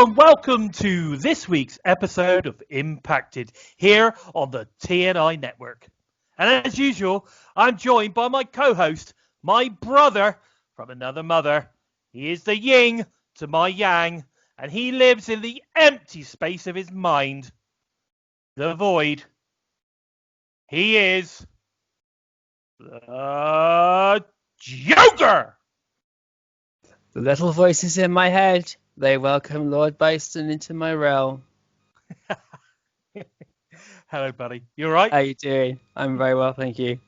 and welcome to this week's episode of Impacted here on the TNI network. And as usual, I'm joined by my co-host, my brother from another mother. He is the yin to my yang, and he lives in the empty space of his mind, the void. He is the Joker. The little voices in my head, they welcome Lord Bison into my realm. Hello, buddy. You all right? How you doing? I'm very well, thank you.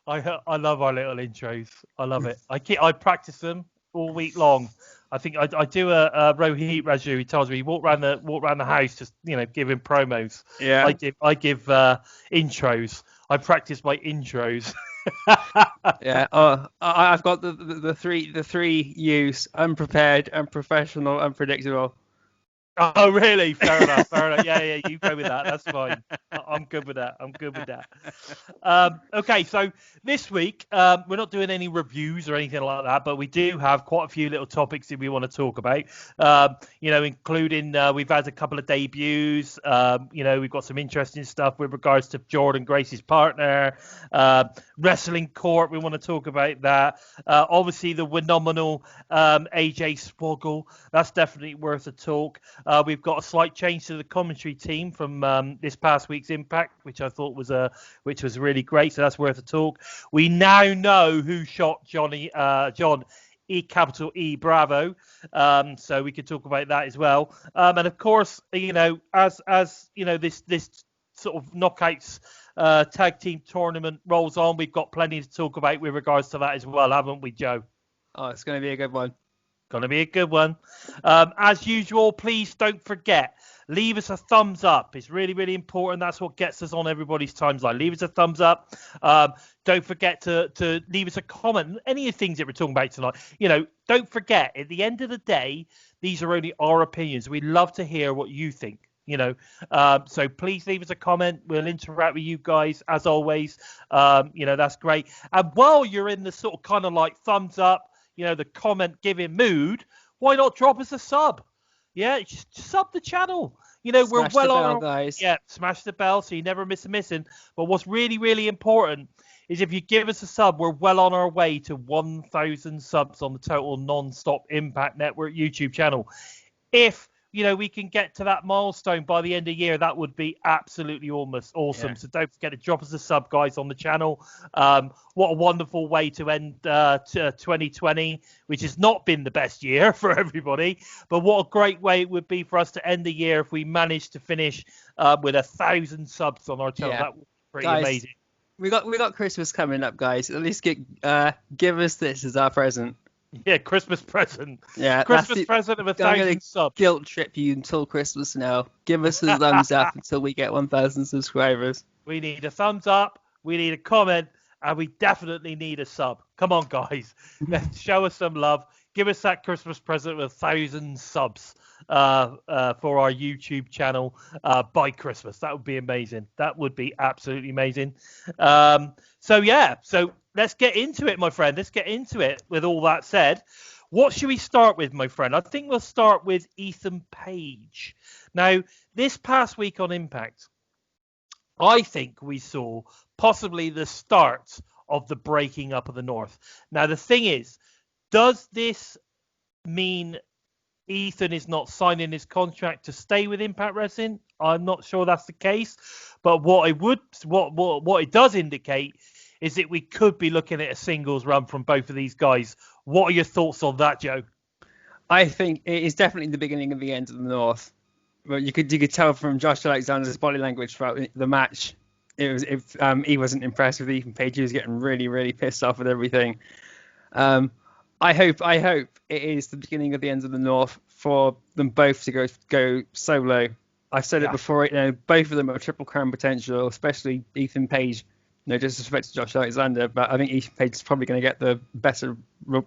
I love our little intros. I love it. I practice them all week long. I think I do a Rohit Raju. He tells me he walk around the house, just giving promos. Yeah. I give intros. I practice my intros. Yeah. Oh, I've got the three U's: unprepared, unprofessional, unpredictable. Oh, really? Fair enough. Yeah, you go with that. That's fine. I'm good with that. Okay, so this week, we're not doing any reviews or anything like that, but we do have quite a few little topics that we want to talk about, including we've had a couple of debuts. We've got some interesting stuff with regards to Jordan Grace's partner, Wrestling Court. We want to talk about that. Obviously, the phenomenal AJ Swoggle. That's definitely worth a talk. We've got a slight change to the commentary team from this past week's Impact, which I thought was really great. So that's worth a talk. We now know who shot John E capital E Bravo. So we could talk about that as well. And of course, as this sort of knockouts tag team tournament rolls on, we've got plenty to talk about with regards to that as well, haven't we, Joe? Oh, it's going to be a good one. Going to be a good one. As usual, please don't forget, leave us a thumbs up. It's really, really important. That's what gets us on everybody's timeline. Leave us a thumbs up. Don't forget to leave us a comment. Any of the things that we're talking about tonight. Don't forget, at the end of the day, these are only our opinions. We'd love to hear what you think. So please leave us a comment. We'll interact with you guys as always. That's great. And while you're in the sort of kind of like thumbs up, the comment giving mood, why not drop us a sub? Yeah, just sub the channel. Smash we're well the on bell, guys. Yeah, smash the bell so you never miss a missing. But what's really, really important is if you give us a sub, we're well on our way to 1,000 subs on the total Nonstop Impact Network YouTube channel. If we can get to that milestone by the end of the year, that would be absolutely almost awesome. Yeah. So don't forget to drop us a sub, guys, on the channel. What a wonderful way to end 2020, which has not been the best year for everybody. But what a great way it would be for us to end the year if we managed to finish with 1,000 subs on our channel. Yeah. That would be pretty amazing. We got Christmas coming up, guys. At least give us this as our present. Yeah, Christmas present. Yeah, Christmas present of 1,000 subs. Guilt trip you until Christmas now. Give us a thumbs up until we get 1,000 subscribers. We need a thumbs up, we need a comment, and we definitely need a sub. Come on, guys. Show us some love. Give us that Christmas present of 1,000 subs for our YouTube channel by Christmas. That would be amazing. That would be absolutely amazing. So let's get into it, my friend. Let's get into it. With all that said, what should we start with, my friend? I think we'll start with Ethan Page. Now, this past week on Impact, I think we saw possibly the start of the breaking up of the North. Now, the thing is, does this mean Ethan is not signing his contract to stay with Impact Wrestling? I'm not sure that's the case. But what it does indicate is that we could be looking at a singles run from both of these guys. What are your thoughts on that, Joe? I think it is definitely the beginning of the end of the North. Well, you could tell from Josh Alexander's body language throughout the match. He wasn't impressed with Ethan Page. He was getting really, really pissed off with everything. I hope it is the beginning of the end of the North for them both to go solo. I've said it before. Both of them are triple crown potential, especially Ethan Page. No disrespect to Josh Alexander, but I think Ethan Page is probably going to get the better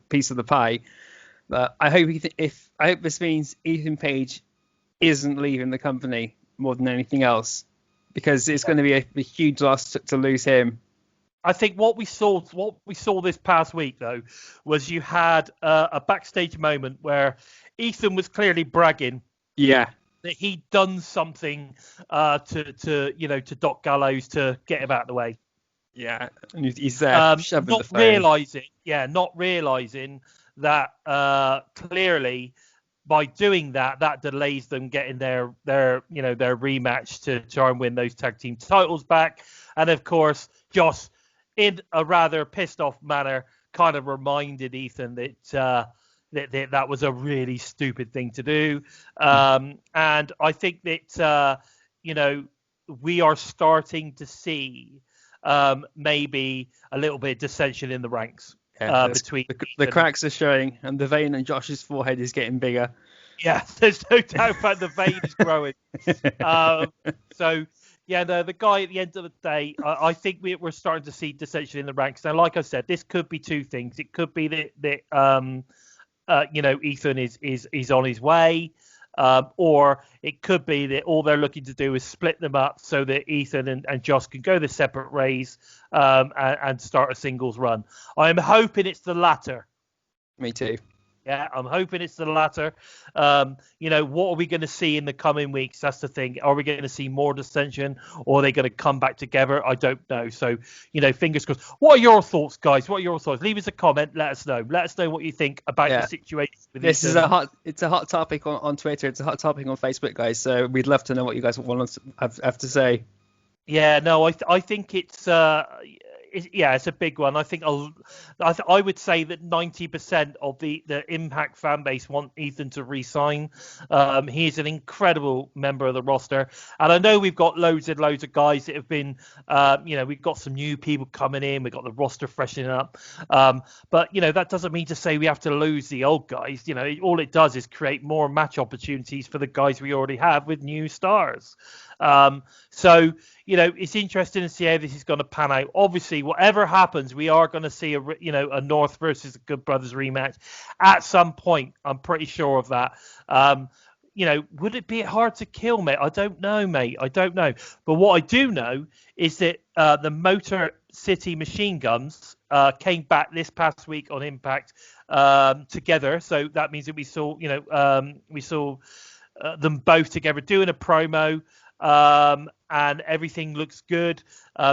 piece of the pie. But I hope this means Ethan Page isn't leaving the company more than anything else, because it's going to be a huge loss to lose him. I think what we saw this past week though was you had a backstage moment where Ethan was clearly bragging Yeah. that he'd done something to Doc Gallows to get him out of the way. Yeah, and he's there shoving the phone. Not realizing that clearly by doing that delays them getting their rematch to try and win those tag team titles back. And of course, Josh, in a rather pissed off manner, kind of reminded Ethan that that was a really stupid thing to do. And I think that we are starting to see maybe a little bit of dissension in the ranks between the cracks are showing, and the vein on Josh's forehead is getting bigger. Yeah, there's no doubt about the vein is growing. So yeah, the guy at the end of the day, I think we're starting to see dissension in the ranks. Now, like I said, this could be two things. It could be that Ethan is on his way. Or it could be that all they're looking to do is split them up so that Ethan and Josh can go their separate ways and start a singles run. I'm hoping it's the latter. Me too. Yeah, I'm hoping it's the latter. What are we going to see in the coming weeks? That's the thing. Are we going to see more dissension, or are they going to come back together? I don't know. So, fingers crossed. What are your thoughts, guys? What are your thoughts? Leave us a comment. Let us know. Let us know what you think about the situation. This is it's a hot topic on Twitter. It's a hot topic on Facebook, guys. So we'd love to know what you guys want to have to say. Yeah, no, I think it's a big one. I think I would say that 90% of the Impact fan base want Ethan to re-sign. He's an incredible member of the roster, and I know we've got loads and loads of guys that have been, we've got some new people coming in. We've got the roster freshening up, but that doesn't mean to say we have to lose the old guys. All it does is create more match opportunities for the guys we already have with new stars. So it's interesting to see how this is going to pan out. Obviously, whatever happens, we are going to see a North versus Good Brothers rematch at some point. I'm pretty sure of that. Would it be hard to kill, mate? I don't know, mate. I don't know. But what I do know is that the Motor City Machine Guns came back this past week on Impact together. So that means that we saw them both together doing a promo. And everything looks good.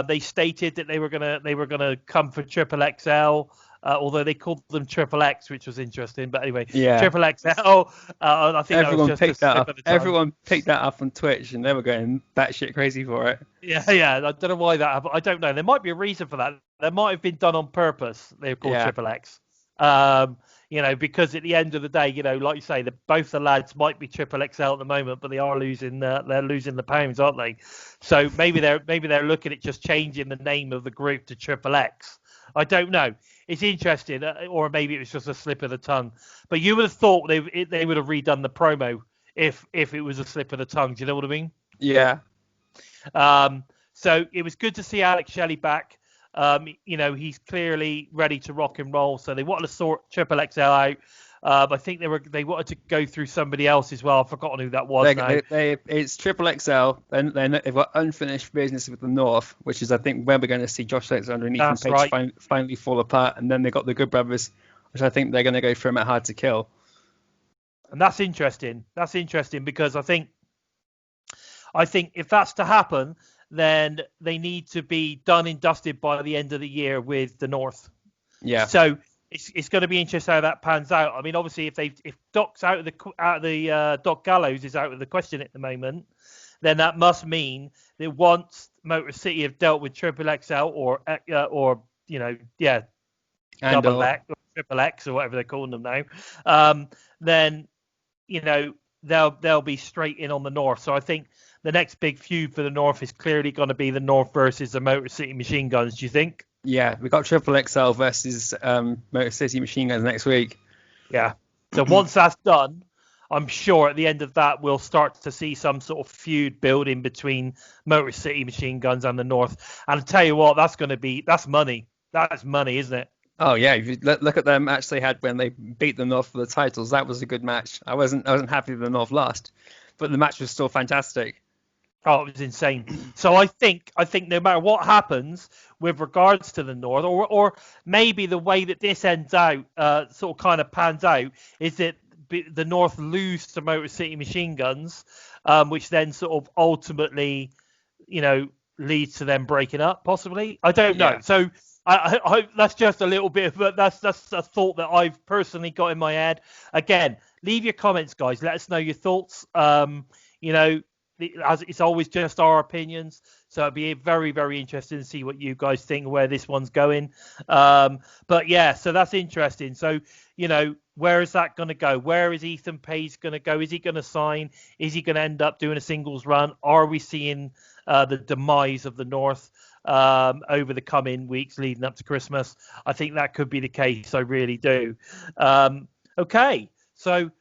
They stated that they were gonna come for Triple XL, although they called them Triple X, which was interesting. But anyway, Triple XL. I think everyone picked that up. Everyone picked that up on Twitch, and they were going batshit crazy for it. Yeah. I don't know why that happened. I don't know. There might be a reason for that. That might have been done on purpose. They're called Triple X. Because at the end of the day, like you say, both the lads might be Triple XL at the moment, but they are losing the pounds, aren't they? So maybe they're looking at just changing the name of the group to Triple X. I don't know. It's interesting, or maybe it was just a slip of the tongue. But you would have thought they would have redone the promo if it was a slip of the tongue. Do you know what I mean? Yeah. So it was good to see Alex Shelley back. He's clearly ready to rock and roll. So they wanted to sort Triple XL out. I think they wanted to go through somebody else as well. I've forgotten who that was. It's Triple XL. Then they've got unfinished business with the North, which is I think where we're going to see Josh Alexander and Ethan Page finally fall apart. And then they got the Good Brothers, which I think they're going to go for him at Hard to Kill. And that's interesting. That's interesting because I think if that's to happen, then they need to be done and dusted by the end of the year with the North. Yeah. So it's going to be interesting how that pans out. I mean, obviously, if Doc's Doc Gallows is out of the question at the moment, then that must mean that once Motor City have dealt with Triple XL or Double X or Triple X or whatever they're calling them now, then they'll be straight in on the North. So I think the next big feud for the North is clearly going to be the North versus the Motor City Machine Guns. Do you think? Yeah, we got Triple XL versus Motor City Machine Guns next week. Yeah. So once that's done, I'm sure at the end of that we'll start to see some sort of feud building between Motor City Machine Guns and the North. And I'll tell you what, that's money. That's money, isn't it? Oh yeah, if you look at the match they had when they beat the North for the titles, that was a good match. I wasn't happy with the North lost, but the match was still fantastic. Oh, it was insane. So I think no matter what happens with regards to the North, or maybe the way that this ends out, sort of kind of pans out, is that the North lose to Motor City Machine Guns, which then sort of ultimately, you know, leads to them breaking up, possibly. I don't know. Yeah. So I that's just a little bit, but that's a thought that I've personally got in my head. Again, leave your comments, guys. Let us know your thoughts. You know, as it's always just our opinions, so it'd be very, very interesting to see what you guys think, where this one's going. But yeah, so that's interesting. So, you know, where is that going to go? Where is Ethan Page going to go? Is he going to sign? Is he going to end up doing a singles run? Are we seeing the demise of the North over the coming weeks leading up to Christmas? I think that could be the case. I really do. Okay, so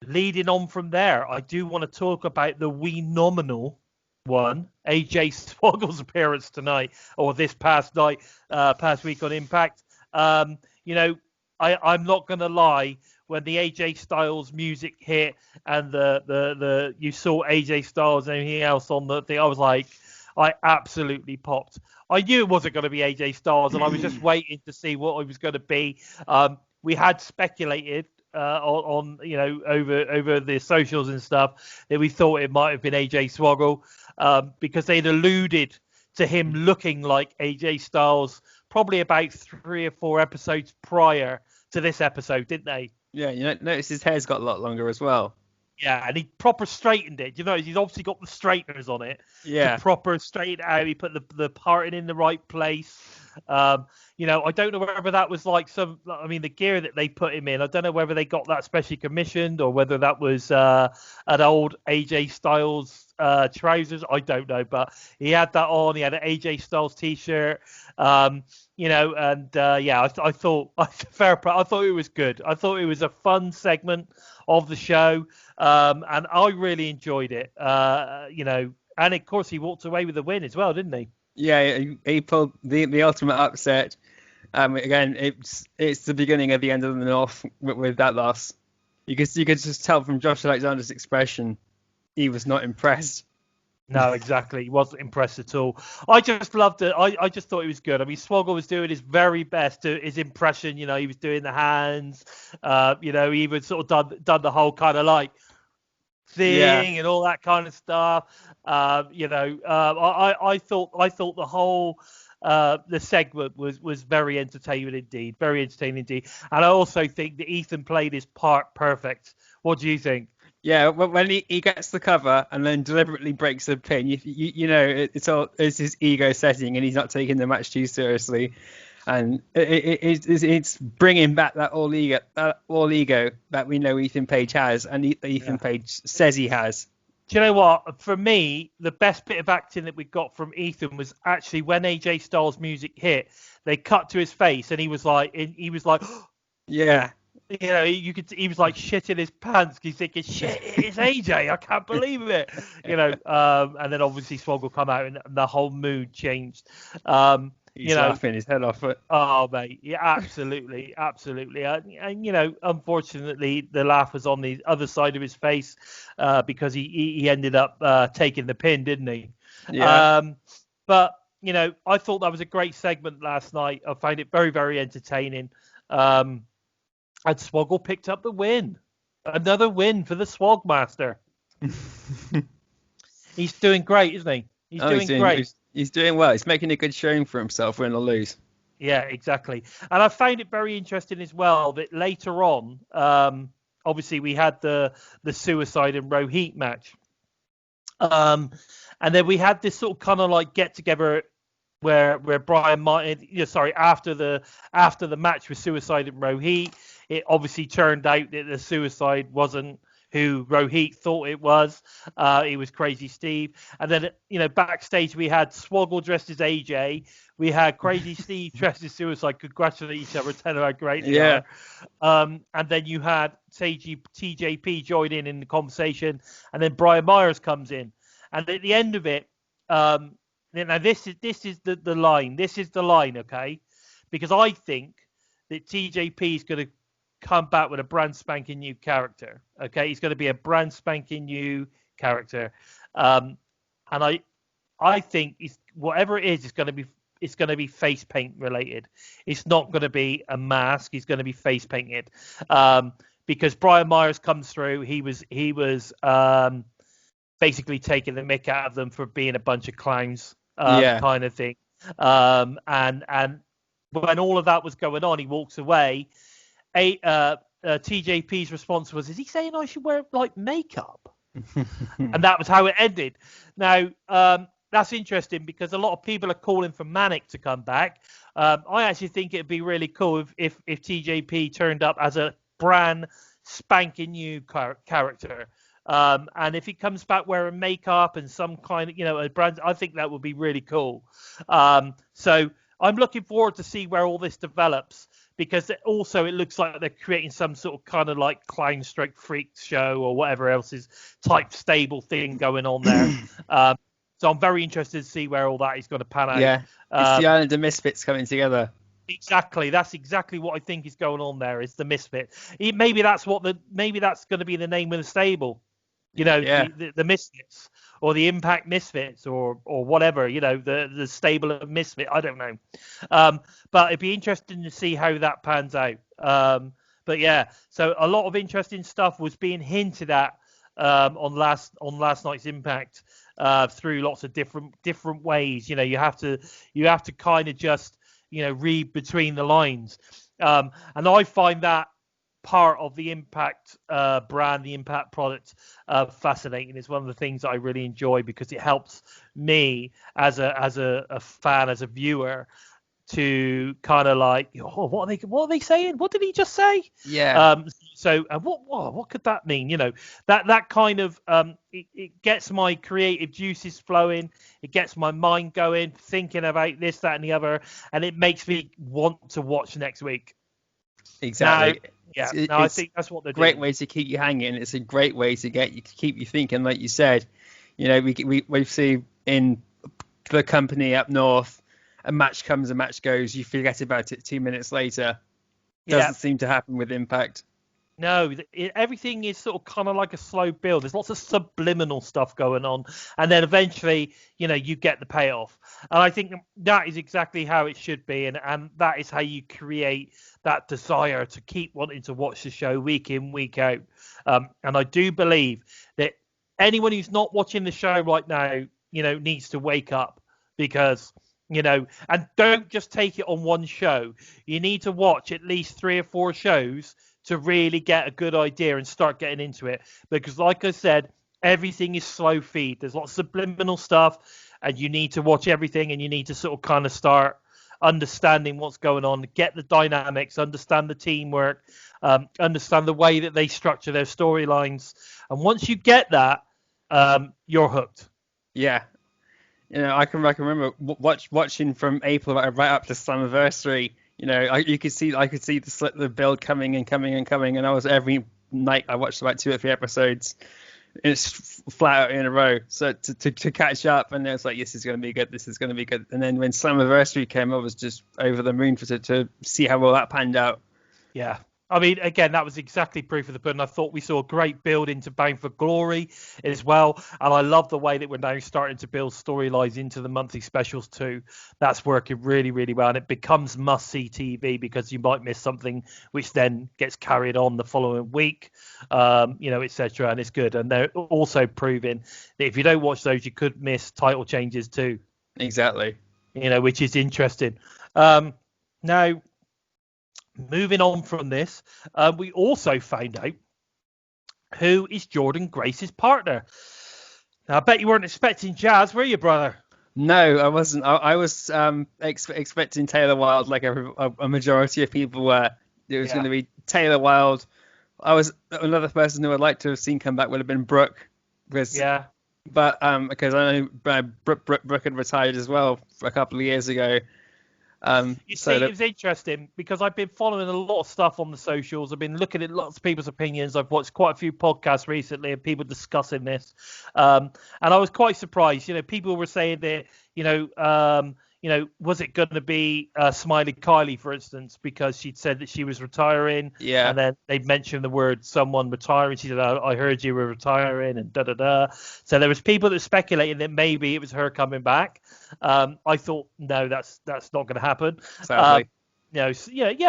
leading on from there, I do want to talk about the wee nominal one, AJ Swoggle's appearance tonight, or this past night, past week on Impact. You know, I'm not going to lie, when the AJ Styles music hit and the you saw AJ Styles and everything else on the thing, I was like, I absolutely popped. I knew it wasn't going to be AJ Styles, and I was just waiting to see what it was going to be. We had speculated on you know, over the socials and stuff, that we thought it might have been AJ Swoggle, because they'd alluded to him looking like AJ Styles probably about 3 or 4 episodes prior to this episode, didn't they? Yeah, you notice his hair's got a lot longer as well. Yeah, and he proper straightened it. You know, he's obviously got the straighteners on it to Yeah. proper straighten it out. He put the parting in the right place. You know, I don't know whether that was like I mean, the gear that they put him in, I don't know whether they got that specially commissioned or whether that was an old AJ Styles trousers. I don't know, but he had that on. He had an AJ Styles t-shirt. You know, and yeah, I thought fair play. I thought it was good. I thought it was a fun segment of the show, and I really enjoyed it. You know, and of course he walked away with the win as well, didn't he? Yeah, he pulled the ultimate upset. Again, it's the beginning of the end of the North with that loss. You could just tell from Josh Alexander's expression, he was not impressed. No, exactly. He wasn't impressed at all. I just loved it. I just thought it was good. I mean, Swoggle was doing his very best to his impression. You know, he was doing the hands. You know, he even sort of done the whole kind of like thing and all that kind of stuff. You know, I thought the whole the segment was very entertaining indeed, very entertaining indeed. And I also think that Ethan played his part perfect. What do you think? Yeah, when he gets the cover and then deliberately breaks the pin, you know it's his ego setting, and he's not taking the match too seriously, and it's bringing back that all ego that we know Ethan Page has, and Ethan Page says he has. Do you know what? For me, the best bit of acting that we got from Ethan was actually when AJ Styles' music hit. They cut to his face, and he was like, yeah. You know, he was like shitting his pants. He's thinking, shit, it's AJ. I can't believe it. You know, and then obviously Swoggle come out and the whole mood changed. He's laughing his head off it. Oh, mate. Yeah, absolutely. Absolutely. And, you know, unfortunately, the laugh was on the other side of his face because he ended up taking the pin, didn't he? Yeah. But, you know, I thought that was a great segment last night. I found it very, very entertaining. And Swoggle picked up the win. Another win for the Swogmaster. He's doing great, isn't he? He's doing great. He's doing well. He's making a good showing for himself, win or lose. Yeah, exactly. And I found it very interesting as well that later on, obviously we had the Suicide and Rohit match. And then we had this sort of kind of like get together where Brian Martin, after the match with Suicide and Rohit, it obviously turned out that the Suicide wasn't who Rohit thought it was. It was Crazy Steve. And then, you know, backstage we had Swoggle dressed as AJ. We had Crazy Steve dressed as Suicide congratulate each other, tell her how great they are. And then you had TJP join in the conversation. And then Brian Myers comes in. And at the end of it, now this is the line. This is the line, okay? Because I think that TJP is going to come back with a brand spanking new character. Okay, he's going to be a brand spanking new character. and I think whatever it is, it's going to be face paint related. It's not going to be a mask. He's going to be face painted, because Brian Myers comes through. He was basically taking the mick out of them for being a bunch of clowns, kind of thing. And when all of that was going on, he walks away. TJP's response was, "Is he saying I should wear like makeup?" And that was how it ended. Now, that's interesting because a lot of people are calling for Manic to come back. I actually think it'd be really cool if TJP turned up as a brand spanking new character. And if he comes back wearing makeup and some kind of, a brand, I think that would be really cool. So I'm looking forward to see where all this develops, because it looks like they're creating some sort of kind of like clown stroke freak show or whatever else is type stable thing going on there. So I'm very interested to see where all that is going to pan out. Yeah, it's the Island of Misfits coming together. Exactly. That's exactly what I think is going on there. Is the Misfit. Maybe that's going to be the name of the stable. The Misfits, or the Impact Misfits, or whatever. The stable of Misfit. I don't know. But it'd be interesting to see how that pans out. But yeah, so a lot of interesting stuff was being hinted at on last night's Impact. Through lots of different ways. You have to kind of just read between the lines, and I find that part of the Impact brand, the Impact product, fascinating. It's one of the things that I really enjoy, because it helps me as a fan, as a viewer, to kind of like, what are they saying? What did he just say? Yeah. So what could that mean? That kind of it gets my creative juices flowing. It gets my mind going, thinking about this, that, and the other, and it makes me want to watch next week. Exactly. I think that's what they're doing. Great way to keep you hanging. It's a great way to keep you thinking, like you said. We've seen in the company up north, a match comes, a match goes, you forget about it 2 minutes later. Doesn't seem to happen with Impact. No, everything is sort of kind of like a slow build. There's lots of subliminal stuff going on, and then eventually, you get the payoff. And I think that is exactly how it should be, and that is how you create that desire to keep wanting to watch the show week in, week out. And I do believe that anyone who's not watching the show right now, needs to wake up, because and don't just take it on one show. You need to watch at least 3 or 4 shows to really get a good idea and start getting into it. Because like I said, everything is slow feed. There's lots of subliminal stuff, and you need to watch everything, and you need to sort of kind of start understanding what's going on, get the dynamics, understand the teamwork, understand the way that they structure their storylines. And once you get that, you're hooked. Yeah. I can remember watching from April right up to Slammiversary. I could see the build coming and coming and coming, and every night I watched about 2 or 3 episodes. It's flat out in a row, so to catch up, and it's like, this is going to be good, this is going to be good. And then when Slammiversary came, I was just over the moon to see how well that panned out. Yeah. I mean, again, that was exactly proof of the pudding. I thought we saw a great build into Bound for Glory as well. And I love the way that we're now starting to build storylines into the monthly specials too. That's working really, really well. And it becomes must-see TV, because you might miss something which then gets carried on the following week, etc. And it's good. And they're also proving that if you don't watch those, you could miss title changes too. Exactly. Which is interesting. Now, moving on from this, we also found out who is Jordan Grace's partner. Now, I bet you weren't expecting Jazz, were you, brother? No, I wasn't. I was expecting Taylor Wilde, like a majority of people were. It was going to be Taylor Wilde. Another person who I'd like to have seen come back would have been Brooke. Because I know Brooke had retired as well a couple of years ago. It was interesting because I've been following a lot of stuff on the socials. I've been looking at lots of people's opinions. I've watched quite a few podcasts recently of people discussing this, and I was quite surprised. People were saying that was it going to be Smiley Kylie, for instance, because she'd said that she was retiring, Yeah. and then they mentioned the word someone retiring. She said, I heard you were retiring, and da-da-da. So there was people that speculated that maybe it was her coming back. I thought, no, that's not going to happen. Sadly.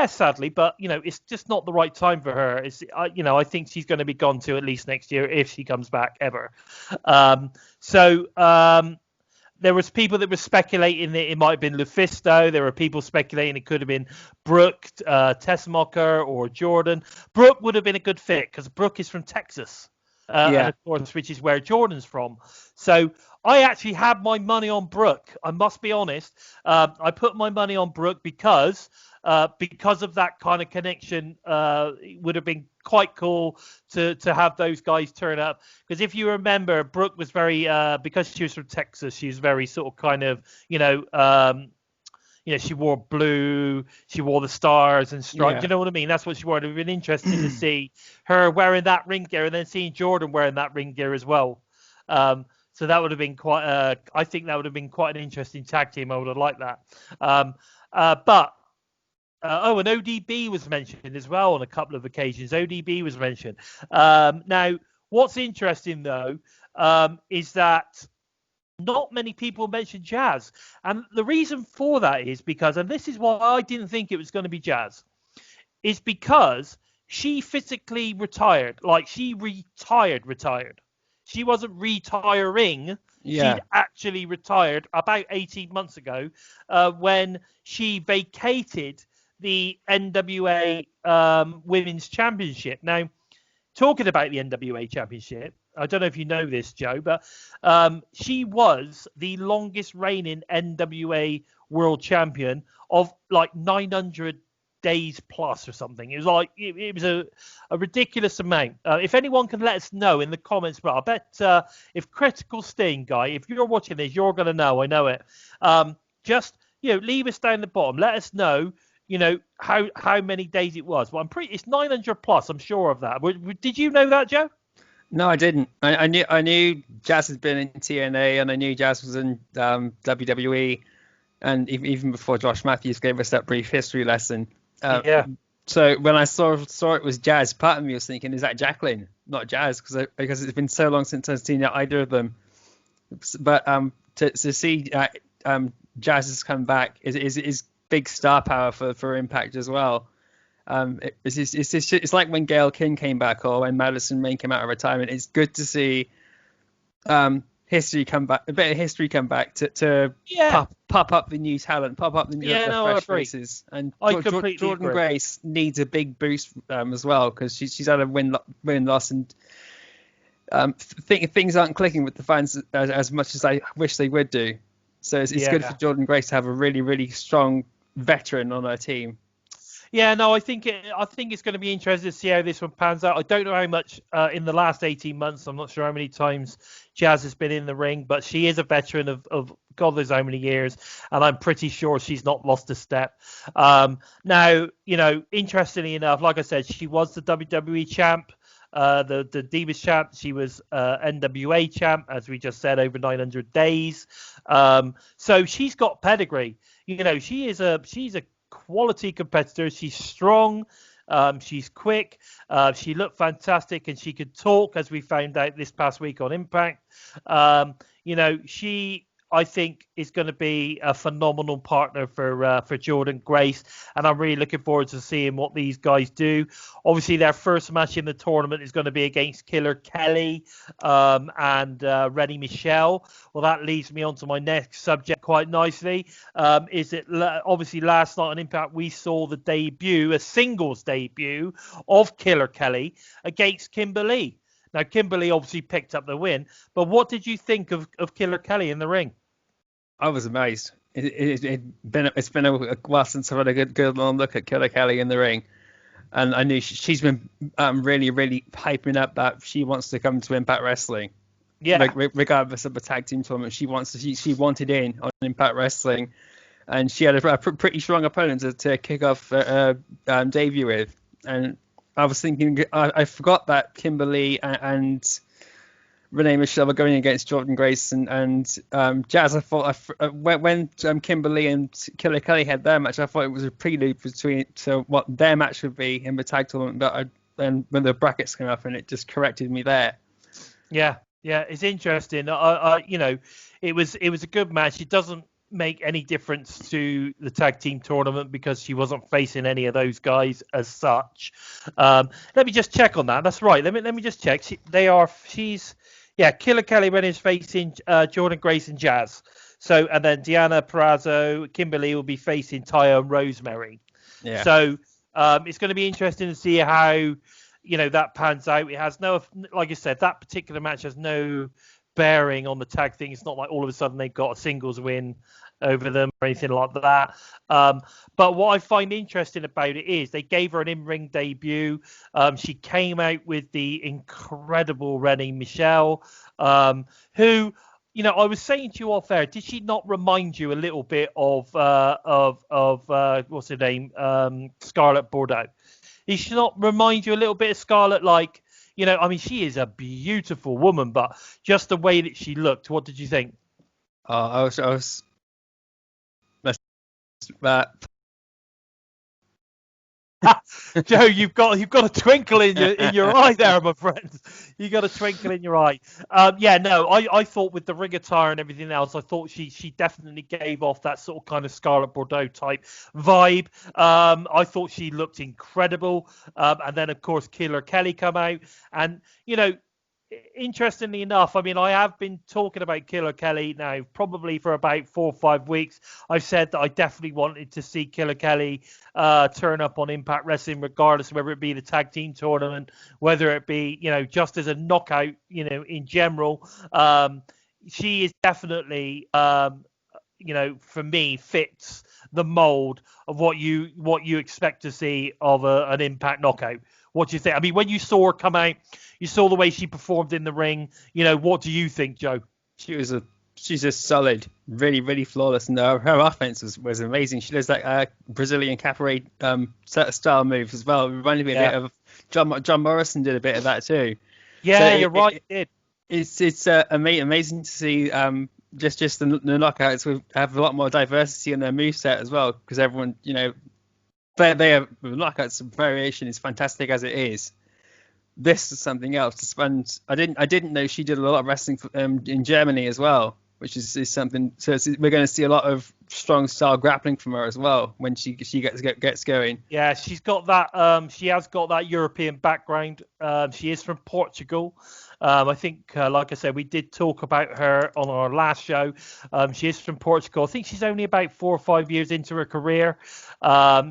Sadly, but it's just not the right time for her. I think she's going to be gone to at least next year if she comes back ever. There was people that were speculating that it might have been Lufisto. There were people speculating it could have been Brooke, Tessmacher, or Jordan. Brooke would have been a good fit because Brooke is from Texas, and of course, which is where Jordan's from. So I actually had my money on Brooke. I must be honest. I put my money on Brooke because of that kind of connection. It would have been quite cool to have those guys turn up, because if you remember, Brooke was very because she was from Texas, she was very sort of kind of she wore blue, she wore the stars and stripes. Yeah. You know what I mean? That's what she wore. It would have been interesting to see her wearing that ring gear, and then seeing Jordan wearing that ring gear as well. So that would have been quite. I think that would have been quite an interesting tag team. I would have liked that. And ODB was mentioned as well on a couple of occasions. ODB was mentioned. Now, what's interesting, though, is that not many people mention Jazz. And the reason for that is because, and this is why I didn't think it was going to be Jazz, is because she physically retired. Like, she retired. She wasn't retiring. Yeah. She'd actually retired about 18 months ago when she vacated the NWA Women's Championship. Now, talking about the NWA Championship, I don't know if you know this, Joe, but she was the longest reigning NWA World Champion of like 900 days plus or something. It was like it was a ridiculous amount. If anyone can let us know in the comments, but I bet if Critical Sting guy, if you're watching this, you're gonna know. I know it. Just leave us down the bottom. Let us know. How many days it was. Well, it's 900 plus. I'm sure of that. Did you know that, Joe? No, I didn't. I knew Jazz had been in TNA, and I knew Jazz was in WWE, and even before Josh Matthews gave us that brief history lesson. So when I saw it was Jazz, part of me was thinking, is that Jacqueline, not Jazz? Because it's been so long since I've seen either of them. But to see Jazz has come back is big star power for Impact as well. It's like when Gail King came back, or when Madison Rayne came out of retirement. It's good to see history come back, a bit of history come back to pop up the new talent, pop up the fresh faces. And Jordan Grace needs a big boost as well, because she's had a win loss, and things aren't clicking with the fans as much as I wish they would do. So it's good for Jordan Grace to have a really, really strong veteran on her team. Yeah, no, I think it's going to be interesting to see how this one pans out. I don't know how much in the last 18 months. I'm not sure how many times Jazz has been in the ring, but she is a veteran of God knows how many years, and I'm pretty sure she's not lost a step. Now, interestingly enough, like I said, she was the WWE champ, the Divas champ. She was NWA champ, as we just said, over 900 days. So she's got pedigree. She's a quality competitor. She's strong, she's quick, she looked fantastic, and she could talk, as we found out this past week on Impact. She, I think, is going to be a phenomenal partner for Jordan Grace, and I'm really looking forward to seeing what these guys do. Obviously, their first match in the tournament is going to be against Killer Kelly and Rennie Michelle. Well, that leads me on to my next subject quite nicely. Obviously last night on Impact we saw the debut, a singles debut of Killer Kelly against Kimberly. Now, Kimberly obviously picked up the win, but what did you think of Killer Kelly in the ring? I was amazed. It's been a while since I've had a good long look at Killer Kelly in the ring, and I knew she's been really, really hyping up that she wants to come to Impact Wrestling. Yeah. Regardless of the tag team tournament, she wanted in on Impact Wrestling, and she had a pretty strong opponent to kick off debut with. And I was thinking, I forgot that Kimberly and Renee Michelle were going against Jordan Grace and Jazz. I thought when Kimberly and Killer Kelly had their match, I thought it was a prelude to what their match would be in the tag tournament. But then when the brackets came up, and it just corrected me there. Yeah, it's interesting. It was a good match. It doesn't make any difference to the tag team tournament because she wasn't facing any of those guys as such. Let me just check on that. That's right. Let me just check. Killer Kelly when is facing Jordan Grace and Jazz. So and then Deanna Purrazzo, Kimberly will be facing Taya and Rosemary. Yeah. So it's going to be interesting to see how that pans out. It has no, like I said, that particular match has no bearing on the tag thing. It's not like all of a sudden they've got a singles win over them or anything like that. But what I find interesting about it is they gave her an in-ring debut. She came out with the incredible Renee Michelle, who, I was saying to you off air, did she not remind you a little bit of what's her name, Scarlett Bordeaux? Did she not remind you a little bit of Scarlett? Like, she is a beautiful woman, but just the way that she looked. What did you think? I was Joe, you've got a twinkle in your eye there, my friend. You got a twinkle in your eye. I thought with the ring attire and everything else, I thought she definitely gave off that sort of kind of Scarlett Bordeaux type vibe. I thought she looked incredible. And then of course Killer Kelly come out, and interestingly enough, I have been talking about Killer Kelly now probably for about 4 or 5 weeks. I've said that I definitely wanted to see Killer Kelly turn up on Impact Wrestling, regardless of whether it be the tag team tournament, whether it be, just as a knockout, in general. She is definitely, for me, fits the mold of what you expect to see of an Impact knockout. What do you think? When you saw her come out, you saw the way she performed in the ring. What do you think, Joe? She's just solid, really, really flawless, and her offense was amazing. She does that Brazilian capoeira style move as well. It reminded me a bit of John Morrison did a bit of that too. Yeah, you're right. It's amazing to see just the knockouts have a lot more diversity in their moveset as well, because everyone, they have knockouts variation is fantastic as it is. This is something else. I didn't know she did a lot of wrestling in Germany as well, which is something. So we're going to see a lot of strong style grappling from her as well when she gets going. Yeah, she's got that. She has got that European background. She is from Portugal. I think, like I said, we did talk about her on our last show. She is from Portugal. I think she's only about 4 or 5 years into her career.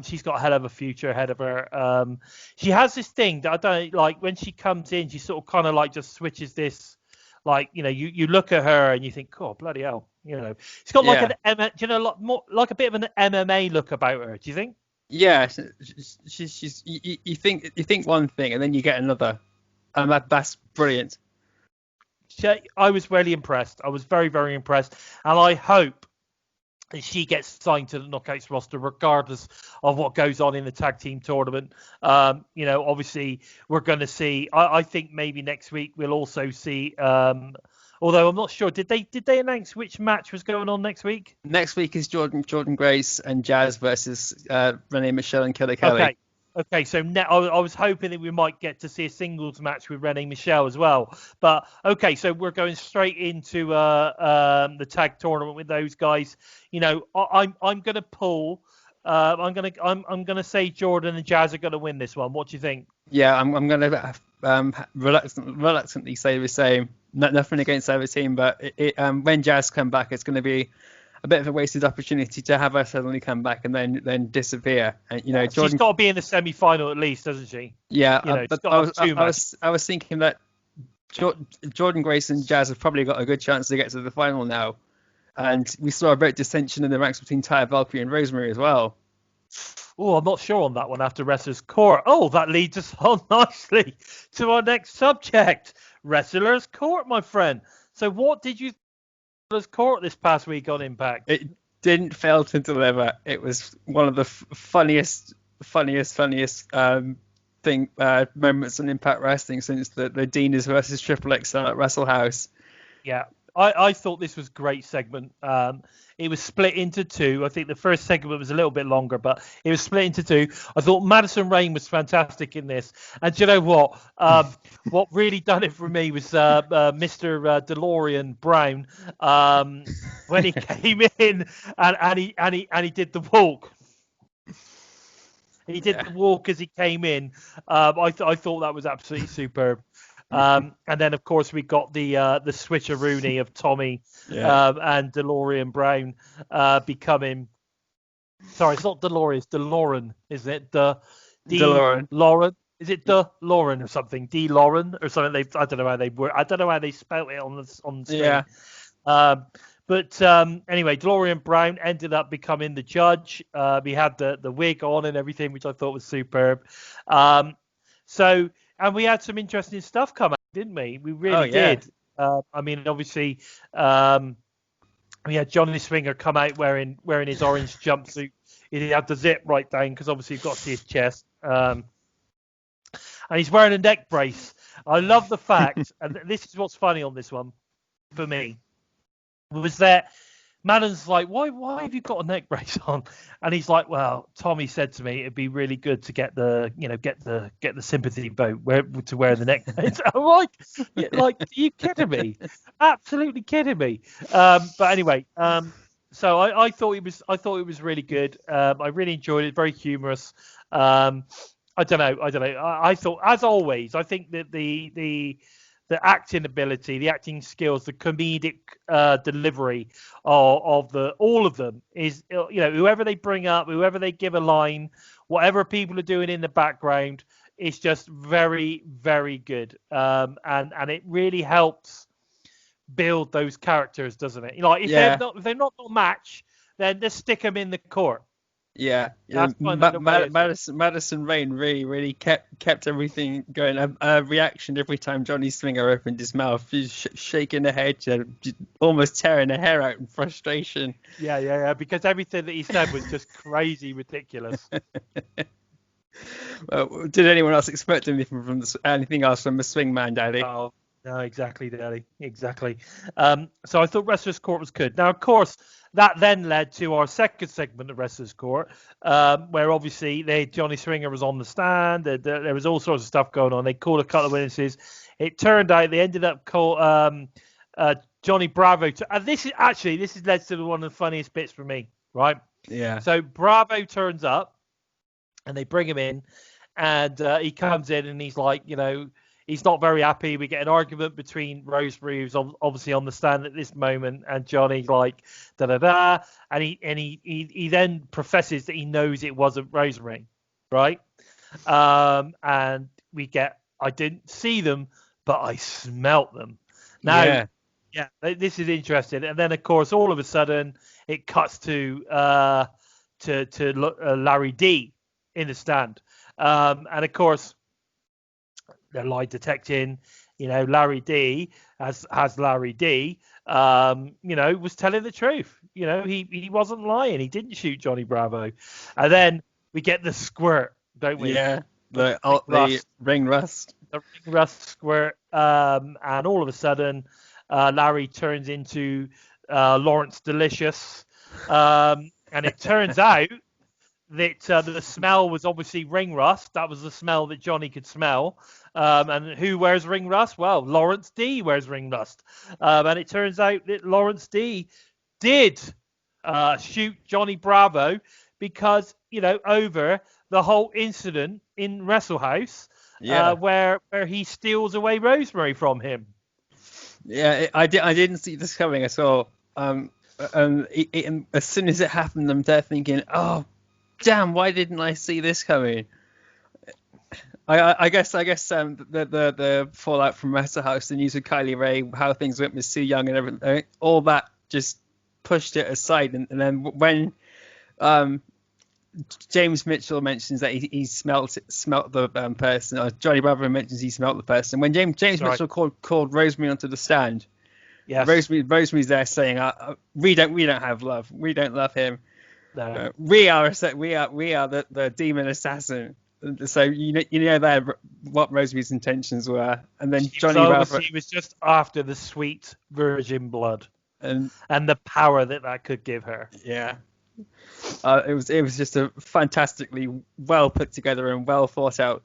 She's got a hell of a future ahead of her. She has this thing that I don't like when she comes in. She sort of kind of like just switches this, like, you look at her and you think, oh, bloody hell. She's got like like a bit of an MMA look about her. Do you think? Yeah, she's you think one thing and then you get another. And that's brilliant. I was really impressed. I was very, very impressed. And I hope that she gets signed to the Knockouts roster, regardless of what goes on in the tag team tournament. Obviously, we're going to see. I think maybe next week we'll also see. Although I'm not sure. Did they announce which match was going on next week? Next week is Jordan Grace and Jazz versus Renee Michelle and Killer Kelly. Okay, so I was hoping that we might get to see a singles match with Renee Michelle as well. But okay, so we're going straight into the tag tournament with those guys. I'm going to pull. I'm going to say Jordan and Jazz are going to win this one. What do you think? Yeah, I'm going to reluctantly say the same. Nothing against either team, but when Jazz come back, it's going to be a bit of a wasted opportunity to have her suddenly come back and then disappear. And Jordan, she's got to be in the semi-final at least, doesn't she? Yeah, but I was thinking that Jordan Grace and Jazz have probably got a good chance to get to the final now. And we saw a bit of dissension in the ranks between Taya Valkyrie and Rosemary as well. Oh, I'm not sure on that one after Wrestler's Court. Oh, that leads us on nicely to our next subject, Wrestler's Court, my friend. So what did you Wrestler's Court this past week on Impact? It didn't fail to deliver. It was one of the funniest moments on Impact Wrestling since the Dinas versus Triple X at Wrestle House. Yeah, I thought this was a great segment. It was split into two. I think the first segment was a little bit longer, but it was split into two. I thought Madison Rayne was fantastic in this. And do you know what? What really done it for me was Mr. DeLorean Brown when he came in and he did the walk. He did the walk as he came in. I thought that was absolutely superb. And then, of course, we got the switcheroony of Tommy and DeLorean Brown becoming. Sorry, it's not DeLorean, it's DeLorean, isn't it? DeLorean. Lauren. Is it DeLorean or something? DeLorean or something? I don't know how they were. I don't know how they spelt it on the screen. Yeah. But anyway, DeLorean Brown ended up becoming the judge. He had the wig on and everything, which I thought was superb. And we had some interesting stuff come out, didn't we? We really did. I mean, obviously, we had Johnny Swinger come out wearing his orange jumpsuit. He had the zip right down because obviously you've got to see his chest. And he's wearing a neck brace. I love the fact, and this is what's funny on this one for me, was that Madden's like, why have you got a neck brace on? And he's like, well, Tommy said to me it'd be really good to get the sympathy vote to wear the neck brace. I'm like, are you kidding me? Absolutely kidding me. But anyway, so I thought it was really good. I really enjoyed it. Very humorous. I don't know. I thought, as always, I think that the acting ability, the acting skills, the comedic delivery of all of them is, whoever they bring up, whoever they give a line, whatever people are doing in the background, it's just very, very good. And it really helps build those characters, doesn't it? If they're not a match, then just stick them in the court. Yeah, Madison Rayne really kept everything going. A reaction every time Johnny Swinger opened his mouth, she's shaking her head, almost tearing her hair out in frustration. Yeah, because everything that he said was just crazy ridiculous. Well, did anyone else expect anything else from the Swingman, Daddy? Oh, no, exactly, Daddy, exactly. So I thought Wrestler's Court was good. Now, of course, that then led to our second segment of Wrestler's Court, where obviously Johnny Swinger was on the stand. There was all sorts of stuff going on. They called a couple of witnesses. It turned out they ended up calling Johnny Bravo. This has led to one of the funniest bits for me, right? Yeah. So Bravo turns up, and they bring him in, and he comes in, and he's like, he's not very happy. We get an argument between Rosemary, who's obviously on the stand at this moment, and Johnny, like, da-da-da. And he then professes that he knows it wasn't Rosemary, right? And we get, I didn't see them, but I smelt them. Now, this is interesting. And then, of course, all of a sudden, it cuts to Larry D in the stand. And, of course, they're lie detecting, Larry D as Larry D, was telling the truth. He wasn't lying. He didn't shoot Johnny Bravo. And then we get the squirt, don't we? Yeah, the ring rust. The ring rust squirt. And all of a sudden, Larry turns into Lawrence Delicious. And it turns out that the smell was obviously ring rust. That was the smell that Johnny could smell. And who wears ring rust? Well, Lawrence D wears ring rust. And it turns out that Lawrence D did shoot Johnny Bravo because, over the whole incident in Wrestle House, where he steals away Rosemary from him. Yeah, I didn't see this coming at all. As soon as it happened, I'm there thinking, oh, damn, why didn't I see this coming? I guess the fallout from Wrestle House, the news with Kylie Ray, how things went with Sue Young and everything, all that just pushed it aside. And then when James Mitchell mentions that he smelt the person, or Johnny Bravo mentions he smelt the person, when James Mitchell called Rosemary onto the stand, Rosemary's there saying, we don't have love, we don't love him. No. We are the demon assassin. So you know there what Rosemary's intentions were, and then Johnny He was just after the sweet virgin blood and the power that could give her. Yeah. It was just a fantastically well put together and well thought out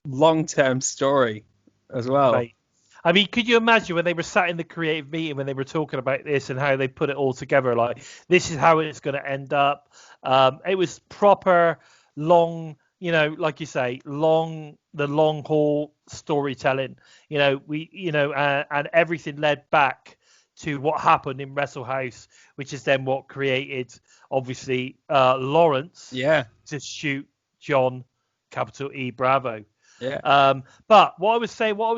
long-term story as well. Right. I mean, could you imagine when they were sat in the creative meeting when they were talking about this and how they put it all together? Like, this is how it's going to end up. It was proper, long, like you say, the long haul storytelling. And everything led back to what happened in Wrestle House, which is then what created, obviously, Lawrence to shoot John, capital E Bravo. Yeah. But what I was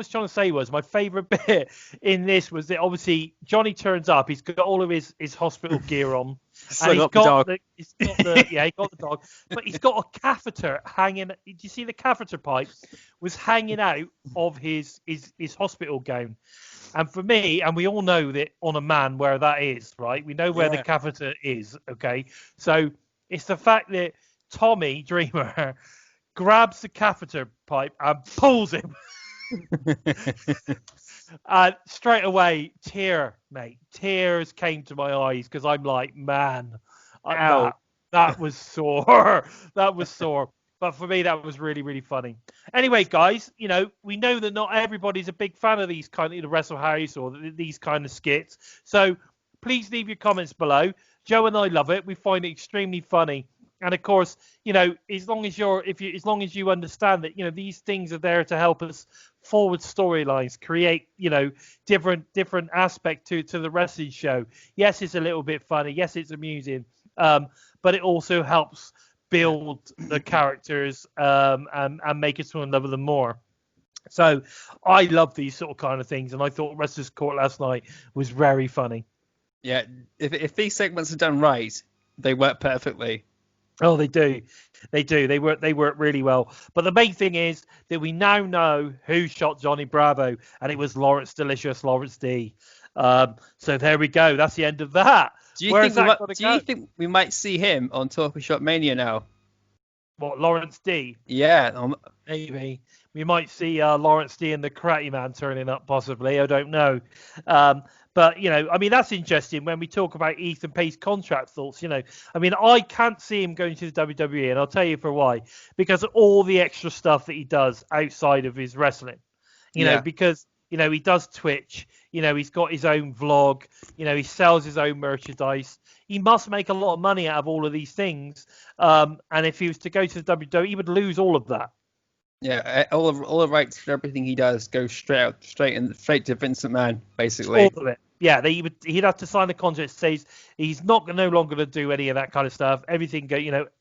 trying to say was my favourite bit in this was that obviously Johnny turns up. He's got all of his hospital gear on, and he got the dog, but he's got a catheter hanging. Did you see the catheter pipe was hanging out of his hospital gown? And for me, and we all know that on a man where that is, right? We know where the catheter is. Okay, so it's the fact that Tommy Dreamer grabs the catheter pipe and pulls him. And straight away, tears came to my eyes because I'm like, man, that was sore. That was sore. But for me, that was really, really funny. Anyway, guys, we know that not everybody's a big fan of these kind of Wrestle House or these kind of skits. So please leave your comments below. Joe and I love it. We find it extremely funny. And of course, as long as you understand that, these things are there to help us forward storylines, create, different aspect to the wrestling show. Yes, it's a little bit funny. Yes, it's amusing. But it also helps build the characters and make us want to love them more. So I love these sort of kind of things, and I thought Wrestler's Court last night was very funny. Yeah, if these segments are done right, they work perfectly. Oh, they do. They work really well. But the main thing is that we now know who shot Johnny Bravo, and it was Lawrence D. So there we go. That's the end of that. Do you think we might see him on Talk Shop Mania now? What, Lawrence D? Yeah, maybe. We might see Lawrence D and the Karate Man turning up, possibly. I don't know. But, I mean, that's interesting when we talk about Ethan Payne's contract thoughts. I mean, I can't see him going to the WWE, and I'll tell you for why. Because of all the extra stuff that he does outside of his wrestling. Because, he does Twitch. He's got his own vlog. He sells his own merchandise. He must make a lot of money out of all of these things. And if he was to go to the WWE, he would lose all of that. Yeah, all the rights for everything he does go straight to Vince McMahon, basically. All of it. Yeah, he'd have to sign a contract that says he's no longer going to do any of that kind of stuff. Everything,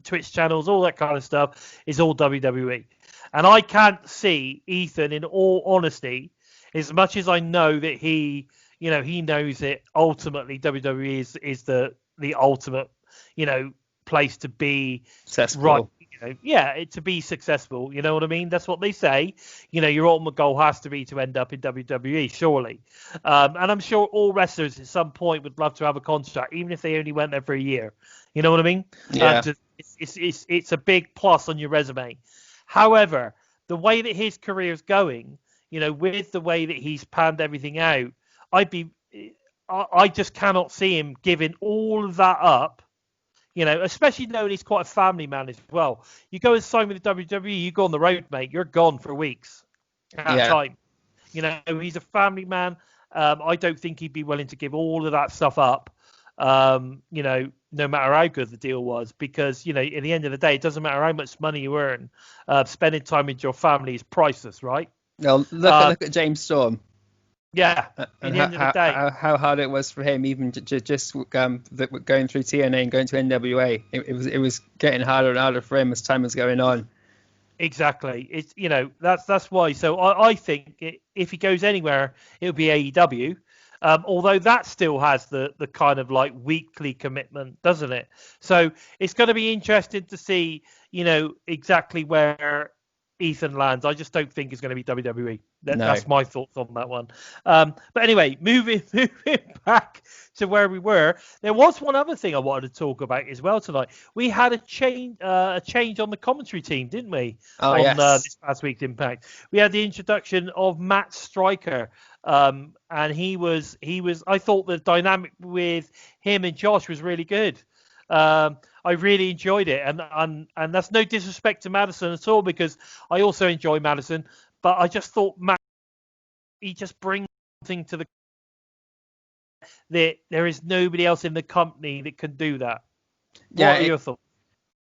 Twitch channels, all that kind of stuff is all WWE. And I can't see Ethan, in all honesty, as much as I know that he knows that ultimately WWE is the ultimate, place to be successful. Right. To be successful, you know what I mean? That's what they say. Your ultimate goal has to be to end up in WWE, surely. And I'm sure all wrestlers at some point would love to have a contract, even if they only went there for a year. You know what I mean? Yeah. It's a big plus on your resume. However, the way that his career is going, with the way that he's panned everything out, I just cannot see him giving all of that up. Especially knowing he's quite a family man as well. You go and sign with the WWE, you go on the road, mate. You're gone for weeks at a time. He's a family man. I don't think he'd be willing to give all of that stuff up, no matter how good the deal was. Because, at the end of the day, it doesn't matter how much money you earn. Spending time with your family is priceless, right? Well, look at James Storm. Yeah, at the end of the day. How hard it was for him, even just going through TNA and going to NWA. It was getting harder and harder for him as time was going on. Exactly. It's that's why. So I think if he goes anywhere, it'll be AEW. Although that still has the kind of like weekly commitment, doesn't it? So it's going to be interesting to see, exactly where Ethan lands, I just don't think it's going to be WWE. No. That's my thoughts on that one. But anyway, moving back to where we were, there was one other thing I wanted to talk about as well tonight. We had a change on the commentary team, didn't we? Oh, on yes. This past week's Impact, we had the introduction of Matt Striker, and he was. I thought the dynamic with him and Josh was really good. I really enjoyed it, and that's no disrespect to Madison at all, because I also enjoy Madison, but I just thought Matt, he just brings something to that there is nobody else in the company that can do that. What are your thoughts?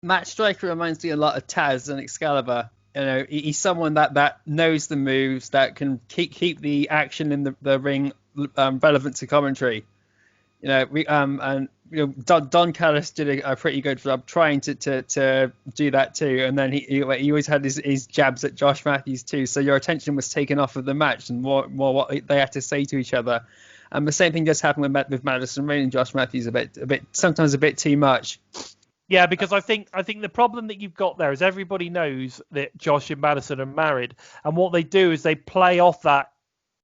Matt Striker reminds me a lot of Taz and Excalibur. You know, he's someone that knows the moves, that can keep the action in the ring relevant to commentary. You know, Don Callis did a pretty good job trying to do that too, and then he always had his jabs at Josh Matthews too. So your attention was taken off of the match and more what they had to say to each other. And the same thing just happened with Madison Rayne and Josh Matthews sometimes a bit too much. Yeah, because I think the problem that you've got there is everybody knows that Josh and Madison are married, and what they do is they play off that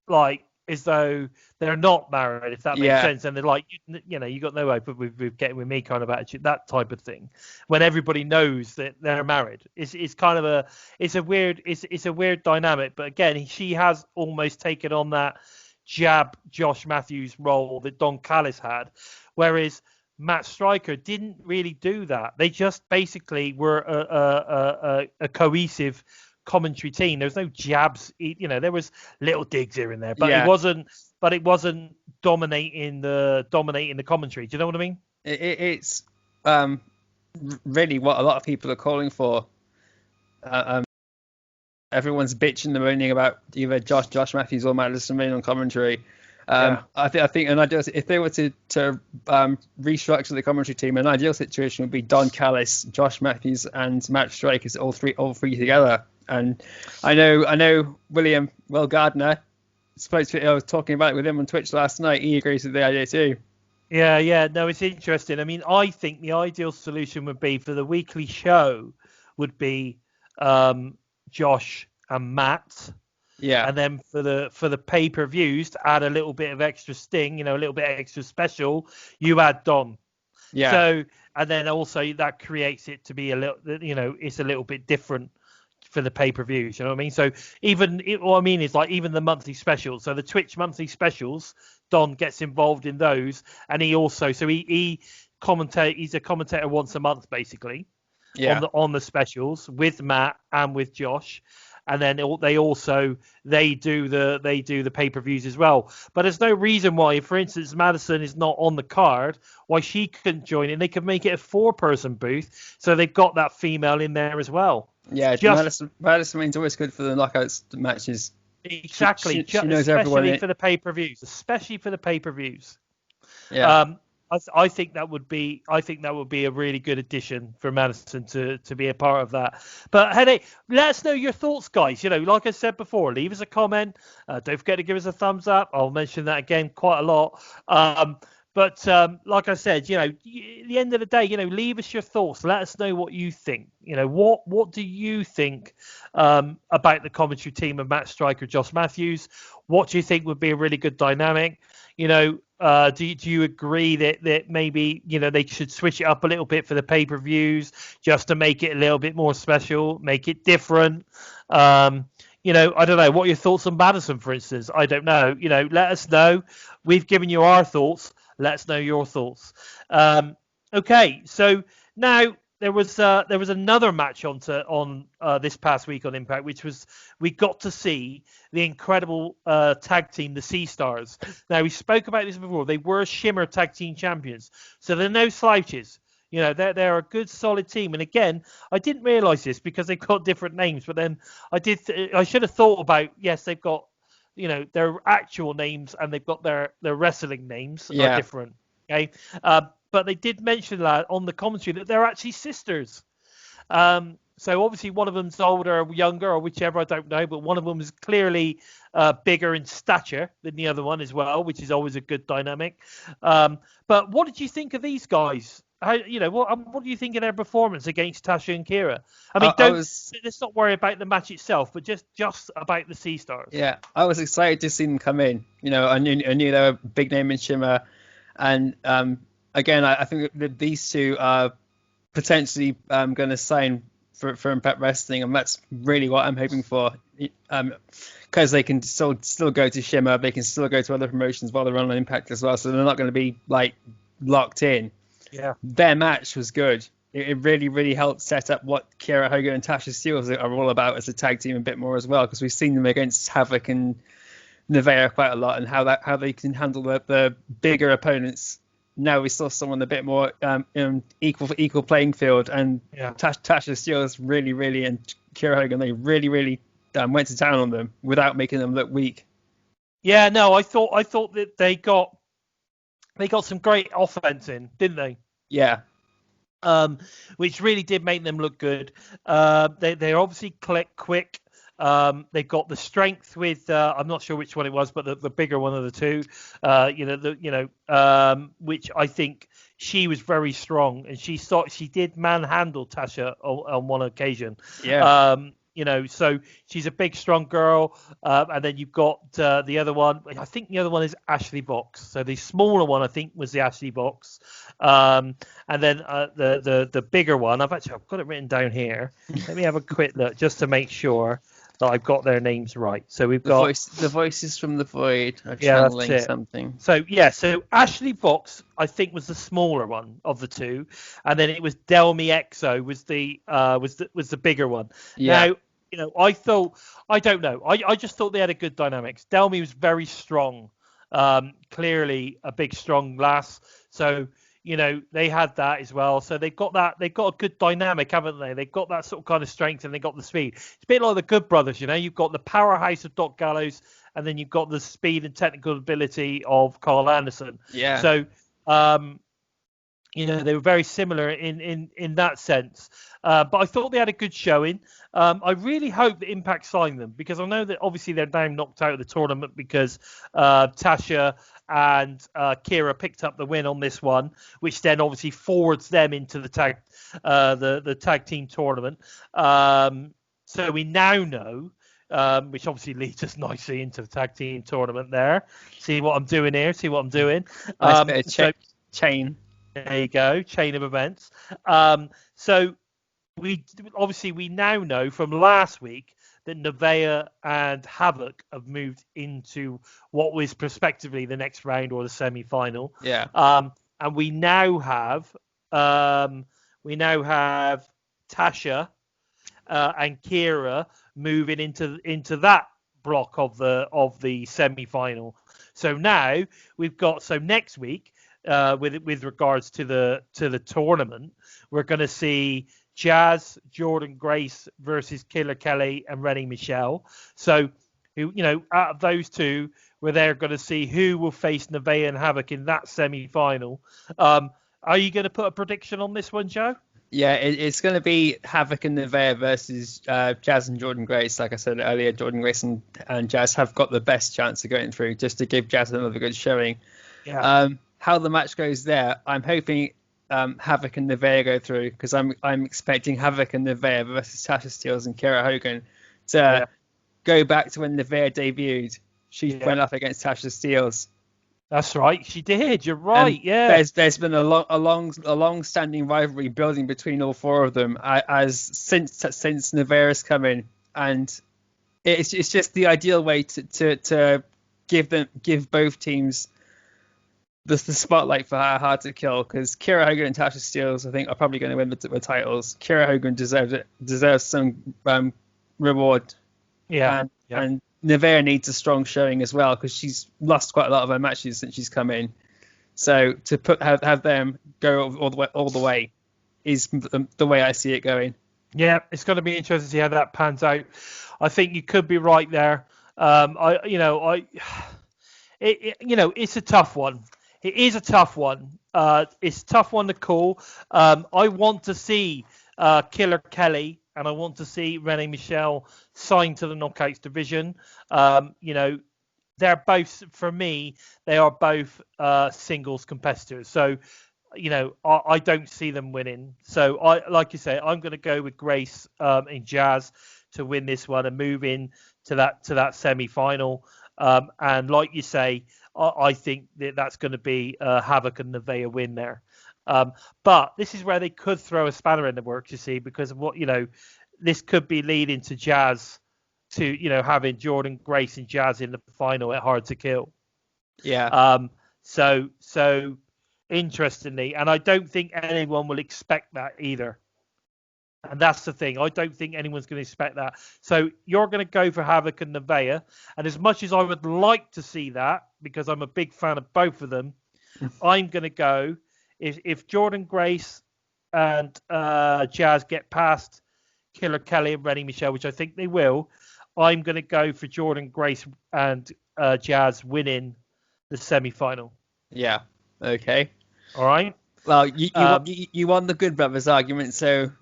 like as though they're not married, if that makes sense. And they're like, you know, you got no hope with getting with me kind of attitude, that type of thing. When everybody knows that they're married, it's kind of a weird dynamic. But again, she has almost taken on that jab Josh Matthews role that Don Callis had, whereas Matt Striker didn't really do that. They just basically were a cohesive commentary team. There was no jabs, you know, there was little digs here and there, but it wasn't dominating the commentary. Do you know what I mean? It's really what a lot of people are calling for. Everyone's bitching and moaning about either Josh Matthews or Madison Rayne on commentary. I think an ideal, if they were to restructure the commentary team, an ideal situation would be Don Callis, Josh Matthews, and Matt Striker, all three together. And I know William Gardner. I was talking about it with him on Twitch last night. He agrees with the idea too. Yeah. No, it's interesting. I mean, I think the ideal solution would be for the weekly show would be Josh and Matt. Yeah. And then for the pay-per-views, to add a little bit of extra sting, you know, a little bit extra special, you add Don. Yeah. So, and then also that creates it to be a little, you know, it's a little bit different for the pay-per-views, you know what I mean? So what I mean is like even the monthly specials. So the Twitch monthly specials, Don gets involved in those, and he also, so he's a commentator once a month basically. Yeah. On the specials with Matt and with Josh. And then they do the pay-per-views as well. But there's no reason why, for instance, Madison is not on the card, why she couldn't join in. They could make it a 4-person booth, so they've got that female in there as well. Yeah, Madison Rayne's always good for the knockouts matches. Exactly. She knows everyone. Especially for the pay-per-views. Yeah. I think that would be a really good addition for Madison to be a part of that. But hey, let us know your thoughts, guys. You know, like I said before, leave us a comment. Don't forget to give us a thumbs up. I'll mention that again quite a lot. But like I said, you know, at the end of the day, you know, leave us your thoughts. Let us know what you think. You know, what do you think about the commentary team of Matt Striker, Josh Matthews? What do you think would be a really good dynamic? You know, do you agree that maybe, you know, they should switch it up a little bit for the pay-per-views just to make it a little bit more special, make it different? You know, I don't know. What are your thoughts on Madison, for instance? I don't know. You know, let us know. We've given you our thoughts. Let us know your thoughts. Okay, so now there was another match on this past week on Impact, which was we got to see the incredible tag team, the Sea Stars. Now, we spoke about this before. They were Shimmer tag team champions, so they're no slouches. You know, they're a good, solid team. And again, I didn't realize this because they've got different names, but then I should have thought about, yes, they've got, you know, their actual names and they've got their wrestling names are different. Okay. But they did mention that on the commentary that they're actually sisters. So obviously one of them's older or younger or whichever, I don't know, but one of them is clearly bigger in stature than the other one as well, which is always a good dynamic. But what did you think of these guys, what do you think of their performance against Tasha and Kira? I mean, I was let's not worry about the match itself, but just about the Sea Stars. Yeah, I was excited to see them come in. I knew they were a big name in Shimmer, and again, I think that these two are potentially going to sign for Impact Wrestling, and that's really what I'm hoping for. Because they can still go to Shimmer, they can still go to other promotions while they're on Impact as well, so they're not going to be like locked in. Yeah, their match was good. It really, really helped set up what Kiera Hogan and Tasha Steelz are all about as a tag team a bit more as well, because we've seen them against Havoc and Nevaeh quite a lot, and how they can handle the bigger opponents. Now we saw someone a bit more equal playing field, and Tasha Steelz really, and Kiera Hogan, they really went to town on them without making them look weak. Yeah, no, I thought that they got some great offense in, didn't they? Yeah. Which really did make them look good. They're obviously quick. They've got the strength with I'm not sure which one it was, but the bigger one of the two. Which I think she was very strong, and she did manhandle Tasha on one occasion. Yeah. So she's a big, strong girl. And then you've got the other one. I think the other one is Ashley Box. So the smaller one, I think, was the Ashley Box. And then the bigger one, I've got it written down here. Let me have a quick look just to make sure that I've got their names right. So we've got the voices from the void are channeling something. So Ashley Box, I think, was the smaller one of the two, and then it was Delmi Exo was the bigger one. Yeah. Now, I don't know. I just thought they had a good dynamics. Delmi was very strong, clearly a big, strong lass. So, they had that as well. So they've got a good dynamic, haven't they? They've got that sort of kind of strength, and they've got the speed. It's a bit like the Good Brothers, You've got the powerhouse of Doc Gallows, and then you've got the speed and technical ability of Carl Anderson. Yeah. So, they were very similar in that sense. But I thought they had a good showing. I really hope that Impact signed them, because I know that obviously they're now knocked out of the tournament because Tasha and Kira picked up the win on this one, which then obviously forwards them into the tag team tournament. So we now know, which obviously leads us nicely into the tag team tournament there. See what I'm doing here? See what I'm doing? Nice bit of chain. There you go, chain of events. So we now know from last week that Nevaeh and Havoc have moved into what was prospectively the next round or the semi-final. Yeah. And we now have Tasha and Kira moving into that block of the semi-final. So now we've got next week, with regards to the tournament, we're going to see Jazz, Jordan Grace versus Killer Kelly and Renee Michelle. So, out of those two, we're there going to see who will face Nevaeh and Havoc in that semi-final. Are you going to put a prediction on this one, Joe? Yeah, it's going to be Havoc and Nevaeh versus Jazz and Jordan Grace. Like I said earlier, Jordan Grace and Jazz have got the best chance of going through, just to give Jazz another good showing. Yeah. How the match goes there, I'm hoping Havoc and Nevaeh go through, because I'm expecting Havoc and Nevaeh versus Tasha Steelz and Kiera Hogan to go back to when Nevaeh debuted. She went up against Tasha Steelz. That's right, she did. You're right. And yeah. There's been a long-standing rivalry building between all four of them since Nevaeh has come in, and it's just the ideal way to give both teams the spotlight for how hard to kill, because Kiera Hogan and Tasha Steelz, I think, are probably going to win the titles. Kiera Hogan deserves some reward. Yeah. And Nevaeh needs a strong showing as well, because she's lost quite a lot of her matches since she's come in. So to have them go all the way is the way I see it going. Yeah, it's going to be interesting to see how that pans out. I think you could be right there. It's a tough one. It is a tough one. It's a tough one to call. I want to see Killer Kelly and I want to see Renee Michelle signed to the Knockouts division. They're both, for me, they are both singles competitors. So I don't see them winning. So like you say, I'm going to go with Grace and Jazz to win this one and move in to that semi-final. And like you say, I think that's going to be Havoc and Nevaeh win there. But this is where they could throw a spanner in the works, you see, because of what this could be leading to Jazz to having Jordan Grace and Jazz in the final at Hard to Kill. Yeah. So interestingly, and I don't think anyone will expect that either. And that's the thing. I don't think anyone's going to expect that. So you're going to go for Havoc and Nevaeh. And as much as I would like to see that, because I'm a big fan of both of them, I'm going to go, if Jordan Grace and Jazz get past Killer Kelly and Rennie Michelle, which I think they will, I'm going to go for Jordan Grace and Jazz winning the semi-final. Yeah. Okay. All right. Well, you won the Good Brothers argument, so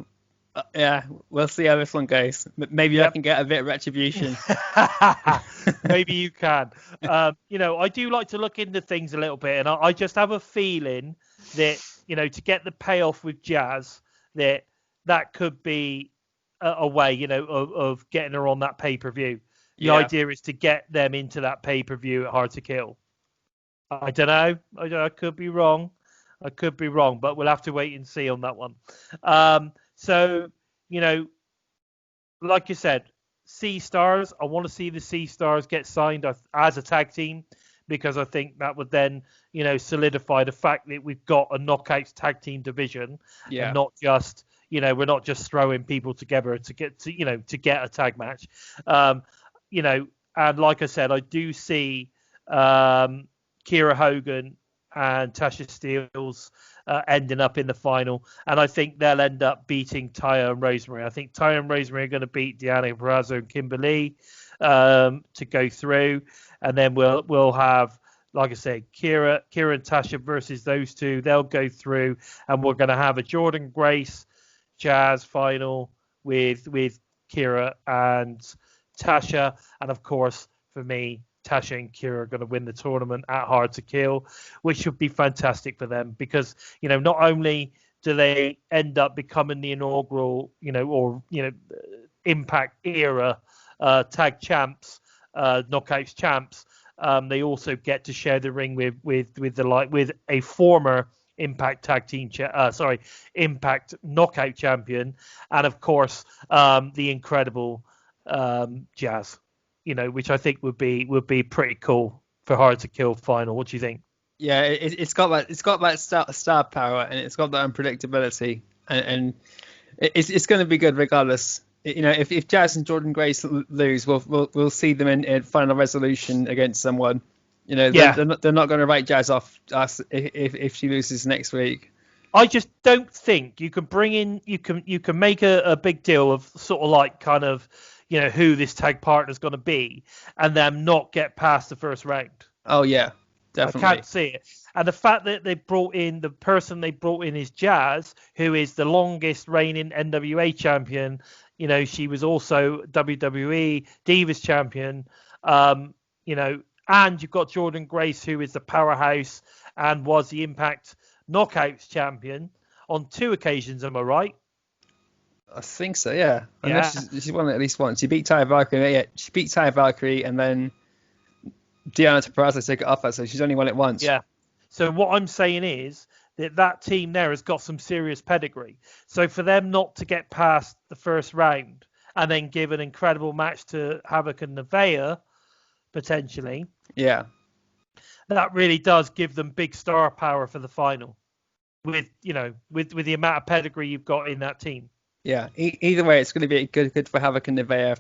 yeah, we'll see how this one goes. Maybe I can get a bit of retribution. Maybe you can. I do like to look into things a little bit, and I just have a feeling that to get the payoff with Jazz, that could be a way of getting her on that pay-per-view. The idea is to get them into that pay-per-view at Hard to Kill. I don't know. I could be wrong. But we'll have to wait and see on that one. So, like you said, Sea Stars, I want to see the Sea Stars get signed as a tag team, because I think that would then, solidify the fact that we've got a Knockouts tag team division, and not just, we're not just throwing people together to get a tag match. And like I said, I do see Kiera Hogan and Tasha Steelz ending up in the final, and I think they'll end up beating Taya and Rosemary. I think Taya and Rosemary are going to beat Deanna Purrazzo and Kimberly to go through, and then we'll have, like I said, Kiera and Tasha versus those two. They'll go through, and we're going to have a Jordan Grace Jazz final with Kiera and Tasha, and of course for me, Tasha and Kiera are going to win the tournament at Hard to Kill, which would be fantastic for them, because not only do they end up becoming the inaugural Impact era tag champs, Knockouts champs, they also get to share the ring with a former Impact tag team Impact Knockout champion, and of course the incredible Jazz. Which I think would be pretty cool for Hard to Kill final. What do you think? Yeah, it's got that star power, and it's got that unpredictability, and it's going to be good regardless. If Jazz and Jordan Grace lose, we'll see them in final resolution against someone. They're not going to write Jazz off us if she loses next week. I just don't think you can bring in. You can make a big deal of sort of like kind of. Who this tag partner is going to be, and them not get past the first round. Oh, yeah, definitely. I can't see it. And the fact that the person they brought in is Jazz, who is the longest reigning NWA champion. She was also WWE Divas champion. And you've got Jordan Grace, who is the powerhouse and was the Impact Knockouts champion on 2 occasions. Am I right? I think so, yeah. She won it at least once. She beat Taya Valkyrie. Yeah, she beat Taya Valkyrie, and then Deanna Purrazzo took it off her, so she's only won it once. Yeah. So what I'm saying is that team there has got some serious pedigree. So for them not to get past the first round and then give an incredible match to Havoc and Nevaeh, potentially, that really does give them big star power for the final. With the amount of pedigree you've got in that team. Yeah, either way, it's going to be good for Havoc and Nevaeh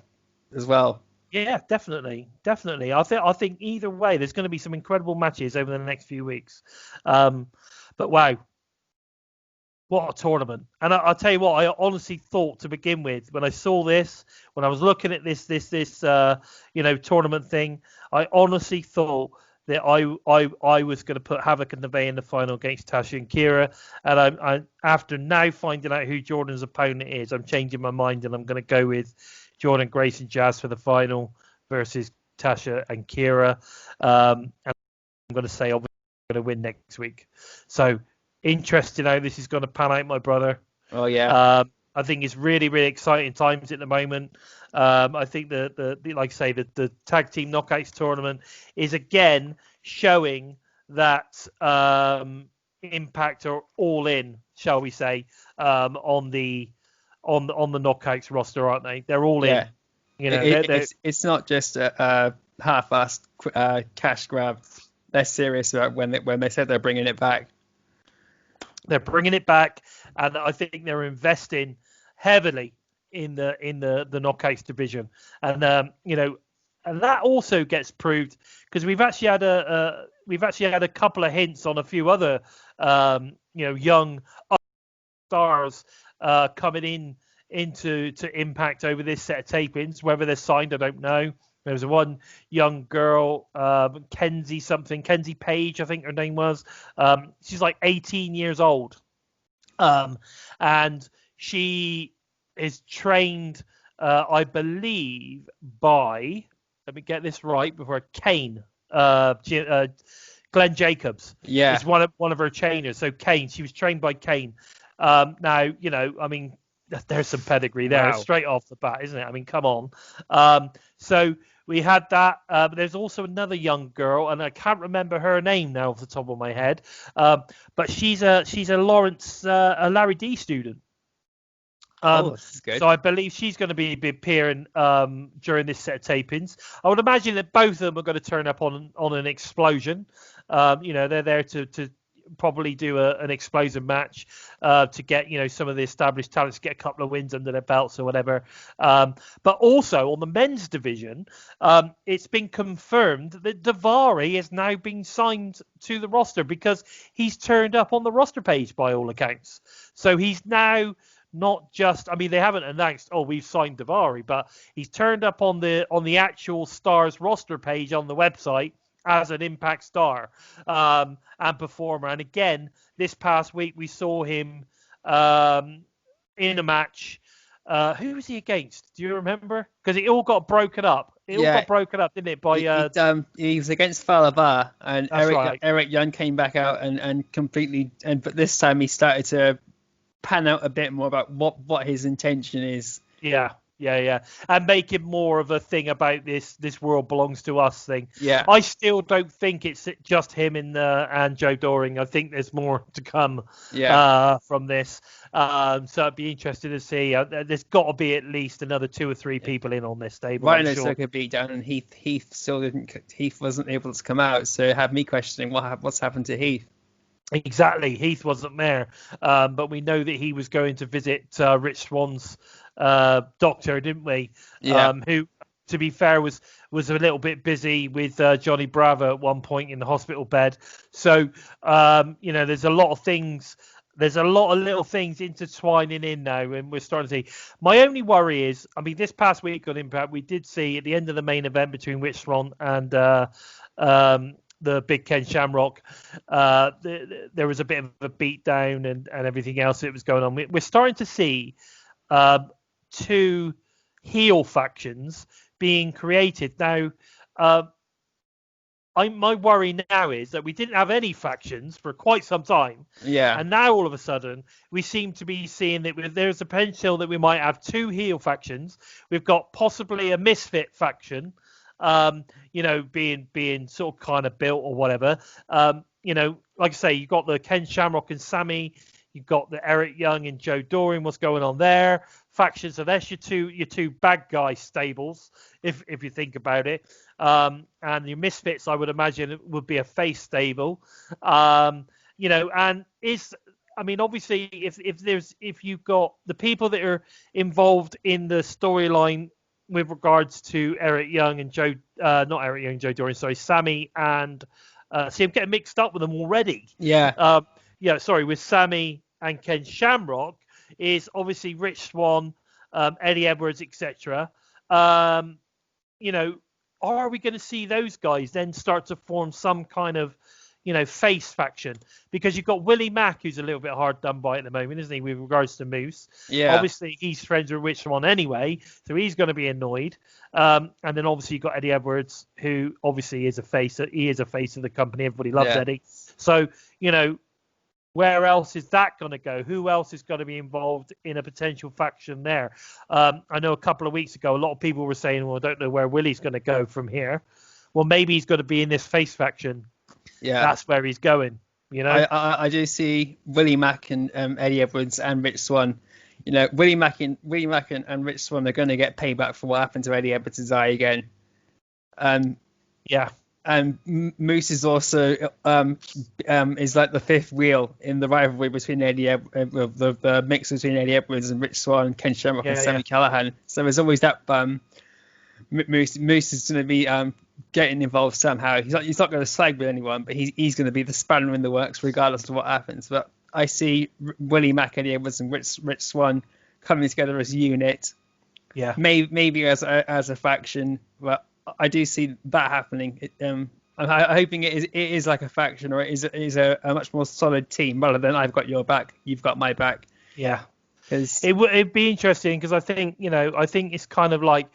as well. Yeah, definitely. I think either way, there's going to be some incredible matches over the next few weeks. But wow, what a tournament! And I'll tell you what, I honestly thought to begin with when I saw this, when I was looking at this tournament thing, I honestly thought that I was going to put Havoc and Nevaeh in the final against Tasha and Kiera, and I'm after now finding out who Jordan's opponent is, I'm changing my mind, and I'm going to go with Jordan Grace and Jazz for the final versus Tasha and Kiera, and I'm going to say I'm going to win next week. So interesting how this is going to pan out, my brother. Oh yeah. I think it's really, really exciting times at the moment. I think the like I say, the tag team knockouts tournament is again showing that Impact are all in, shall we say, on the knockouts roster, aren't they? They're all in. You know, it's not just a half-assed cash grab. They're serious about when they said they're bringing it back. They're bringing it back, and I think they're investing heavily in the knockouts division, and you know, and that also gets proved because we've actually had a couple of hints on a few other you know, young stars coming into Impact over this set of tapings. Whether they're signed, I don't know. There was one young girl, Kenzie Page, I think her name was. She's like 18 years old, and she is trained, I believe, by, let me get this right before Kane, Glenn Jacobs. Yeah, is one of her trainers. So Kane, she was trained by Kane. Now, you know, I mean, there's some pedigree there straight off the bat, isn't it? I mean, come on. So we had that. There's also another young girl, and I can't remember her name now off the top of my head. But she's a Larry D student. that's good. So I believe she's going to be appearing during this set of tapings. I would imagine that both of them are going to turn up on an explosion. You know, they're there to probably do an explosive match to get, you know, some of the established talents to get a couple of wins under their belts or whatever. But also on the men's division, it's been confirmed that Davari has now been signed to the roster because he's turned up on the roster page by all accounts. So he's now not just, I mean, they haven't announced, oh, we've signed Davari, but he's turned up on the actual Stars roster page on the website as an Impact star and performer. And again, this past week we saw him in a match. Who was he against? Do you remember? Because it all got broken up. It all got broken up, didn't it? By he was against Falabar, and right. Eric Young came back out and completely. But this time he started to pan out a bit more about what his intention is. Yeah, and make it more of a thing about this world belongs to us thing. Yeah, I still don't think it's just him and Joe Doring. I think there's more to come. From this. So it'd be interesting to see. There's got to be at least another 2 or 3 people in on this stable. Rhino took a beat down, and Heath wasn't able to come out, so it had me questioning what's happened to Heath. Exactly, Heath wasn't there, but we know that he was going to visit Rich Swan's doctor, didn't we? Yeah. Who, to be fair, was a little bit busy with Johnny Bravo at one point in the hospital bed. So, you know, there's a lot of things. There's a lot of little things intertwining in now, and we're starting to see. My only worry is, I mean, this past week on Impact, we did see at the end of the main event between Rich Swann and the Big Ken Shamrock, there was a bit of a beatdown and everything else that was going on. We're starting to see 2 heel factions being created now. My worry now is that we didn't have any factions for quite some time. Yeah. And now all of a sudden we seem to be seeing that there's a potential that we might have 2 heel factions. We've got possibly a misfit faction, you know, being sort of kind of built or whatever. You know, like I say, you've got the Ken Shamrock and Sammy. You've got the Eric Young and Joe Doring. What's going on there? Factions. So that's your two bad guy stables, if you think about it. And your misfits, I would imagine, would be a face stable. You know, and I mean, obviously, if you've got the people that are involved in the storyline with regards to Eric Young and Joe Doring, sorry, Sammy and see, I'm getting mixed up with them already. Yeah. With Sammy and Ken Shamrock is obviously Rich Swann, Eddie Edwards, etc. You know, are we going to see those guys then start to form some kind of, you know, face faction? Because you've got Willie Mack, who's a little bit hard done by at the moment, isn't he, with regards to Moose? Yeah. Obviously, he's friends with Rich Swann anyway, so he's going to be annoyed. And then obviously you've got Eddie Edwards, who obviously is a face. He is a face of the company. Everybody loves Eddie. So, you know, Where else is that going to go? Who else is going to be involved in a potential faction there? I know a couple of weeks ago, a lot of people were saying, well, I don't know where Willie's going to go from here. Well, maybe he's going to be in this face faction. Yeah. That's where he's going, you know? I do see Willie Mack and Eddie Edwards and Rich Swann. You know, Willie Mack and Rich Swann are going to get payback for what happened to Eddie Edwards' eye again. Yeah. And Moose is also is like the fifth wheel in the rivalry between the mix between Eddie Edwards and Rich Swann, Ken Shamrock and Sami Callihan. So there's always that Moose is going to be getting involved somehow. He's not going to slag with anyone, but he's going to be the spanner in the works regardless of what happens. But I see Willie Mack, Eddie Edwards and Rich Swann coming together as a unit. Yeah. Maybe as a faction, but I do see that happening. I'm hoping it is like a faction, or it is a much more solid team rather than I've got your back, you've got my back. Yeah. It'd be interesting because I think it's kind of like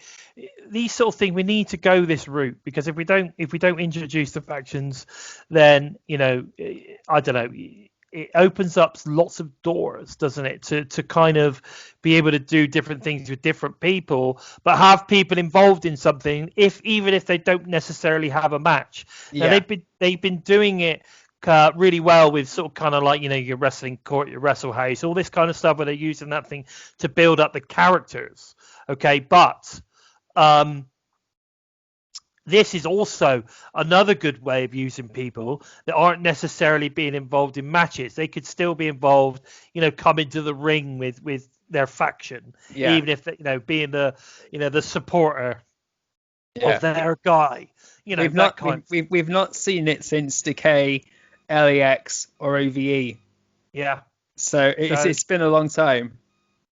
these sort of things. We need to go this route because if we don't introduce the factions, then I don't know. It opens up lots of doors, doesn't it, to kind of be able to do different things with different people, but have people involved in something, even if they don't necessarily have a match. Yeah. Now, they've been doing it really well with sort of kind of like your wrestling court, your wrestle house, all this kind of stuff where they're using that thing to build up the characters. Okay, but this is also another good way of using people that aren't necessarily being involved in matches. They could still be involved, come into the ring with their faction, even if being the supporter of their guy. We've not seen it since Decay, LAX, or OVE. Yeah. So it's been a long time.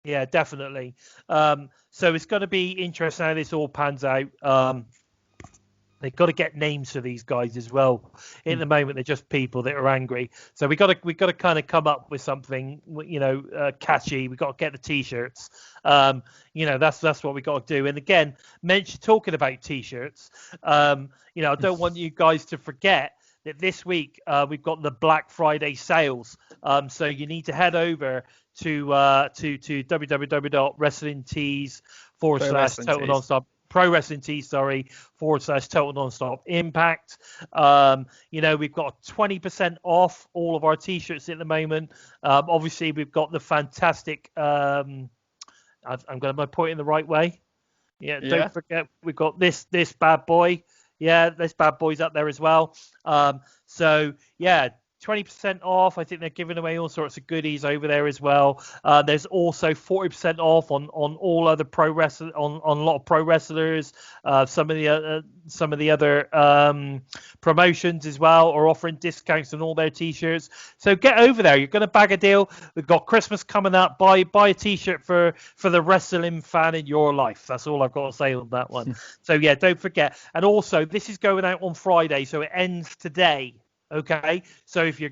Yeah, definitely. So it's going to be interesting how this all pans out. They've got to get names for these guys as well. In the moment, they're just people that are angry. So we got to kind of come up with something, catchy. We got to get the t-shirts. That's what we got to do. And again, talking about t-shirts. I don't want you guys to forget that this week we've got the Black Friday sales. So you need to head over to www.wrestlingtees.com/Total Nonstop. Pro Wrestling Tees, /Total Nonstop Impact. We've got 20% off all of our t-shirts at the moment. Obviously, we've got the fantastic. I'm going to point in the right way. Yeah, don't forget we've got this bad boy. Yeah, this bad boy's up there as well. 20% off. I think they're giving away all sorts of goodies over there as well. There's also 40% off on all other pro wrestlers, on a lot of pro wrestlers. Some of the other promotions as well are offering discounts on all their t-shirts. So get over there. You're going to bag a deal. We've got Christmas coming up. Buy a t-shirt for the wrestling fan in your life. That's all I've got to say on that one. So yeah, don't forget. And also, this is going out on Friday, so it ends today. Okay, so if you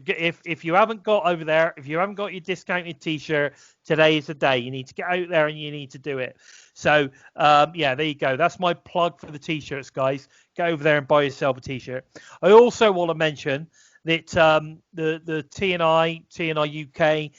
haven't got over there, if you haven't got your discounted t-shirt, today is the day. You need to get out there and you need to do it. So there you go. That's my plug for the t-shirts, guys. Go over there and buy yourself a t-shirt. I also want to mention that the TNI UK,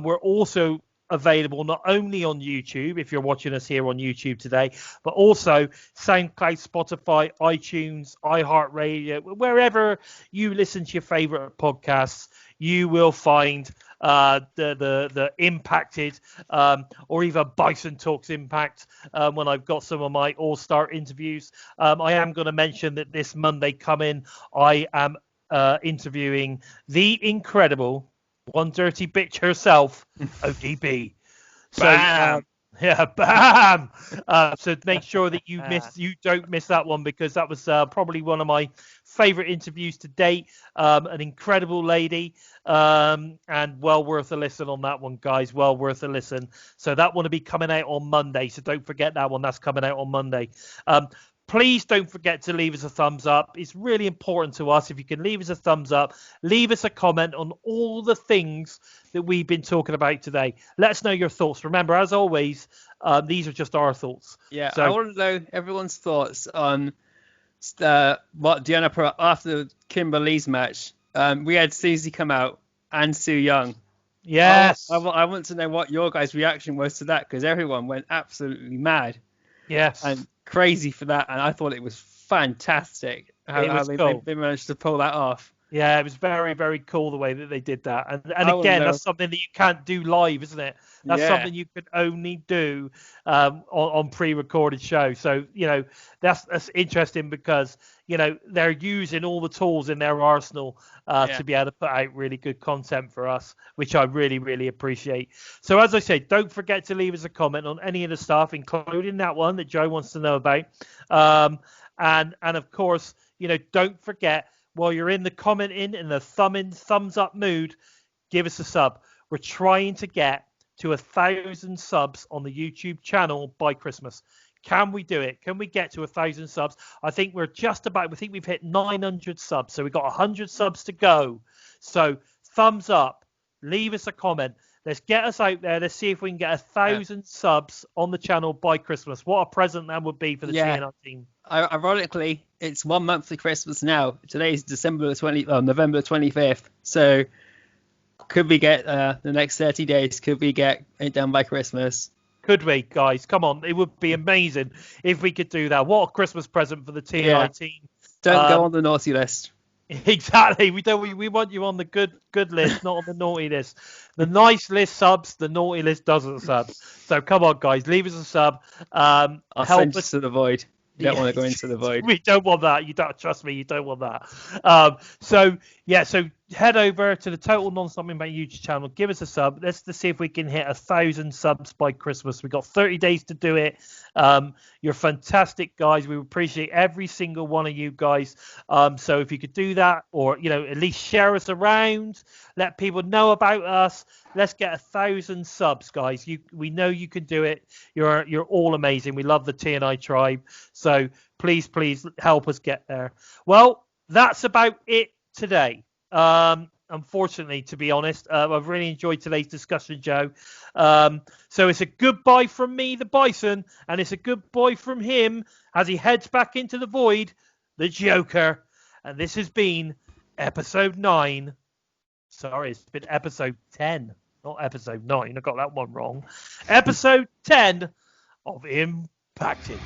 we're also available not only on YouTube, if you're watching us here on YouTube today, but also SoundCloud, Spotify, iTunes, iHeartRadio, wherever you listen to your favorite podcasts, you will find the Impacted or even Bison Talks Impact when I've got some of my all-star interviews. I am going to mention that this Monday coming, I am interviewing the incredible One Dirty Bitch herself, ODB. So Bam! Bam! So make sure that you don't miss that one, because that was probably one of my favorite interviews to date. An incredible lady, and well worth a listen on that one, guys. Well worth a listen. So that one will be coming out on Monday. So don't forget that one. That's coming out on Monday. Please don't forget to leave us a thumbs up. It's really important to us. If you can leave us a thumbs up, leave us a comment on all the things that we've been talking about today. Let us know your thoughts. Remember, as always, these are just our thoughts. Yeah, so I want to know everyone's thoughts on what Deanna put after Kimberly's match. We had Susie come out and Sue Young. Yes. I want to know what your guys' reaction was to that, because everyone went absolutely mad Yes. and crazy for that, and I thought it was fantastic how cool. they managed to pull that off. Yeah, it was very, very cool the way that they did that. And I wouldn't again, know. that's something that you can't do live, isn't it? That's Yeah. something you can only do on pre-recorded shows. So, that's interesting because, they're using all the tools in their arsenal to be able to put out really good content for us, which I really, really appreciate. So, as I said, don't forget to leave us a comment on any of the stuff, including that one that Joe wants to know about. And of course, don't forget, while you're in the commenting in the thumbs up mood, give us a sub. We're trying to get to 1,000 subs on the YouTube channel by Christmas. Can we do it? Can we get to 1,000 subs? I think we're just about. We think we've hit 900 subs, so we've got 100 subs to go. So thumbs up, leave us a comment. Let's get us out there. Let's see if we can get 1,000 subs on the channel by Christmas. What a present that would be for the TNI team. Ironically, it's 1 month to Christmas now. Today's November 25th. So could we get the next 30 days? Could we get it done by Christmas? Could we, guys? Come on. It would be amazing if we could do that. What a Christmas present for the TNI team. Don't go on the naughty list. Exactly. We want you on the good list, not on the naughty list. The nice list subs, the naughty list doesn't sub. So come on, guys, leave us a sub. I'll send us to the void. You don't want to go into the void. We don't want that. You don't trust me. You don't want that. So head over to the Total Nonstop Impact YouTube channel. Give us a sub. Let's see if we can hit 1,000 subs by Christmas. We've got 30 days to do it. You're fantastic, guys. We appreciate every single one of you guys. So if you could do that, or at least share us around, let people know about us. Let's get 1,000 subs, guys. We know you can do it. You're all amazing. We love the TNI tribe. So please help us get there. Well, that's about it today. Unfortunately, to be honest, I've really enjoyed today's discussion, Joe. So it's a goodbye from me, the Bison, and it's a goodbye from him as he heads back into the void, the Joker. And this has been episode 9. Sorry, it's been episode 10, not episode 9. I got that one wrong. Episode 10 of Impacted.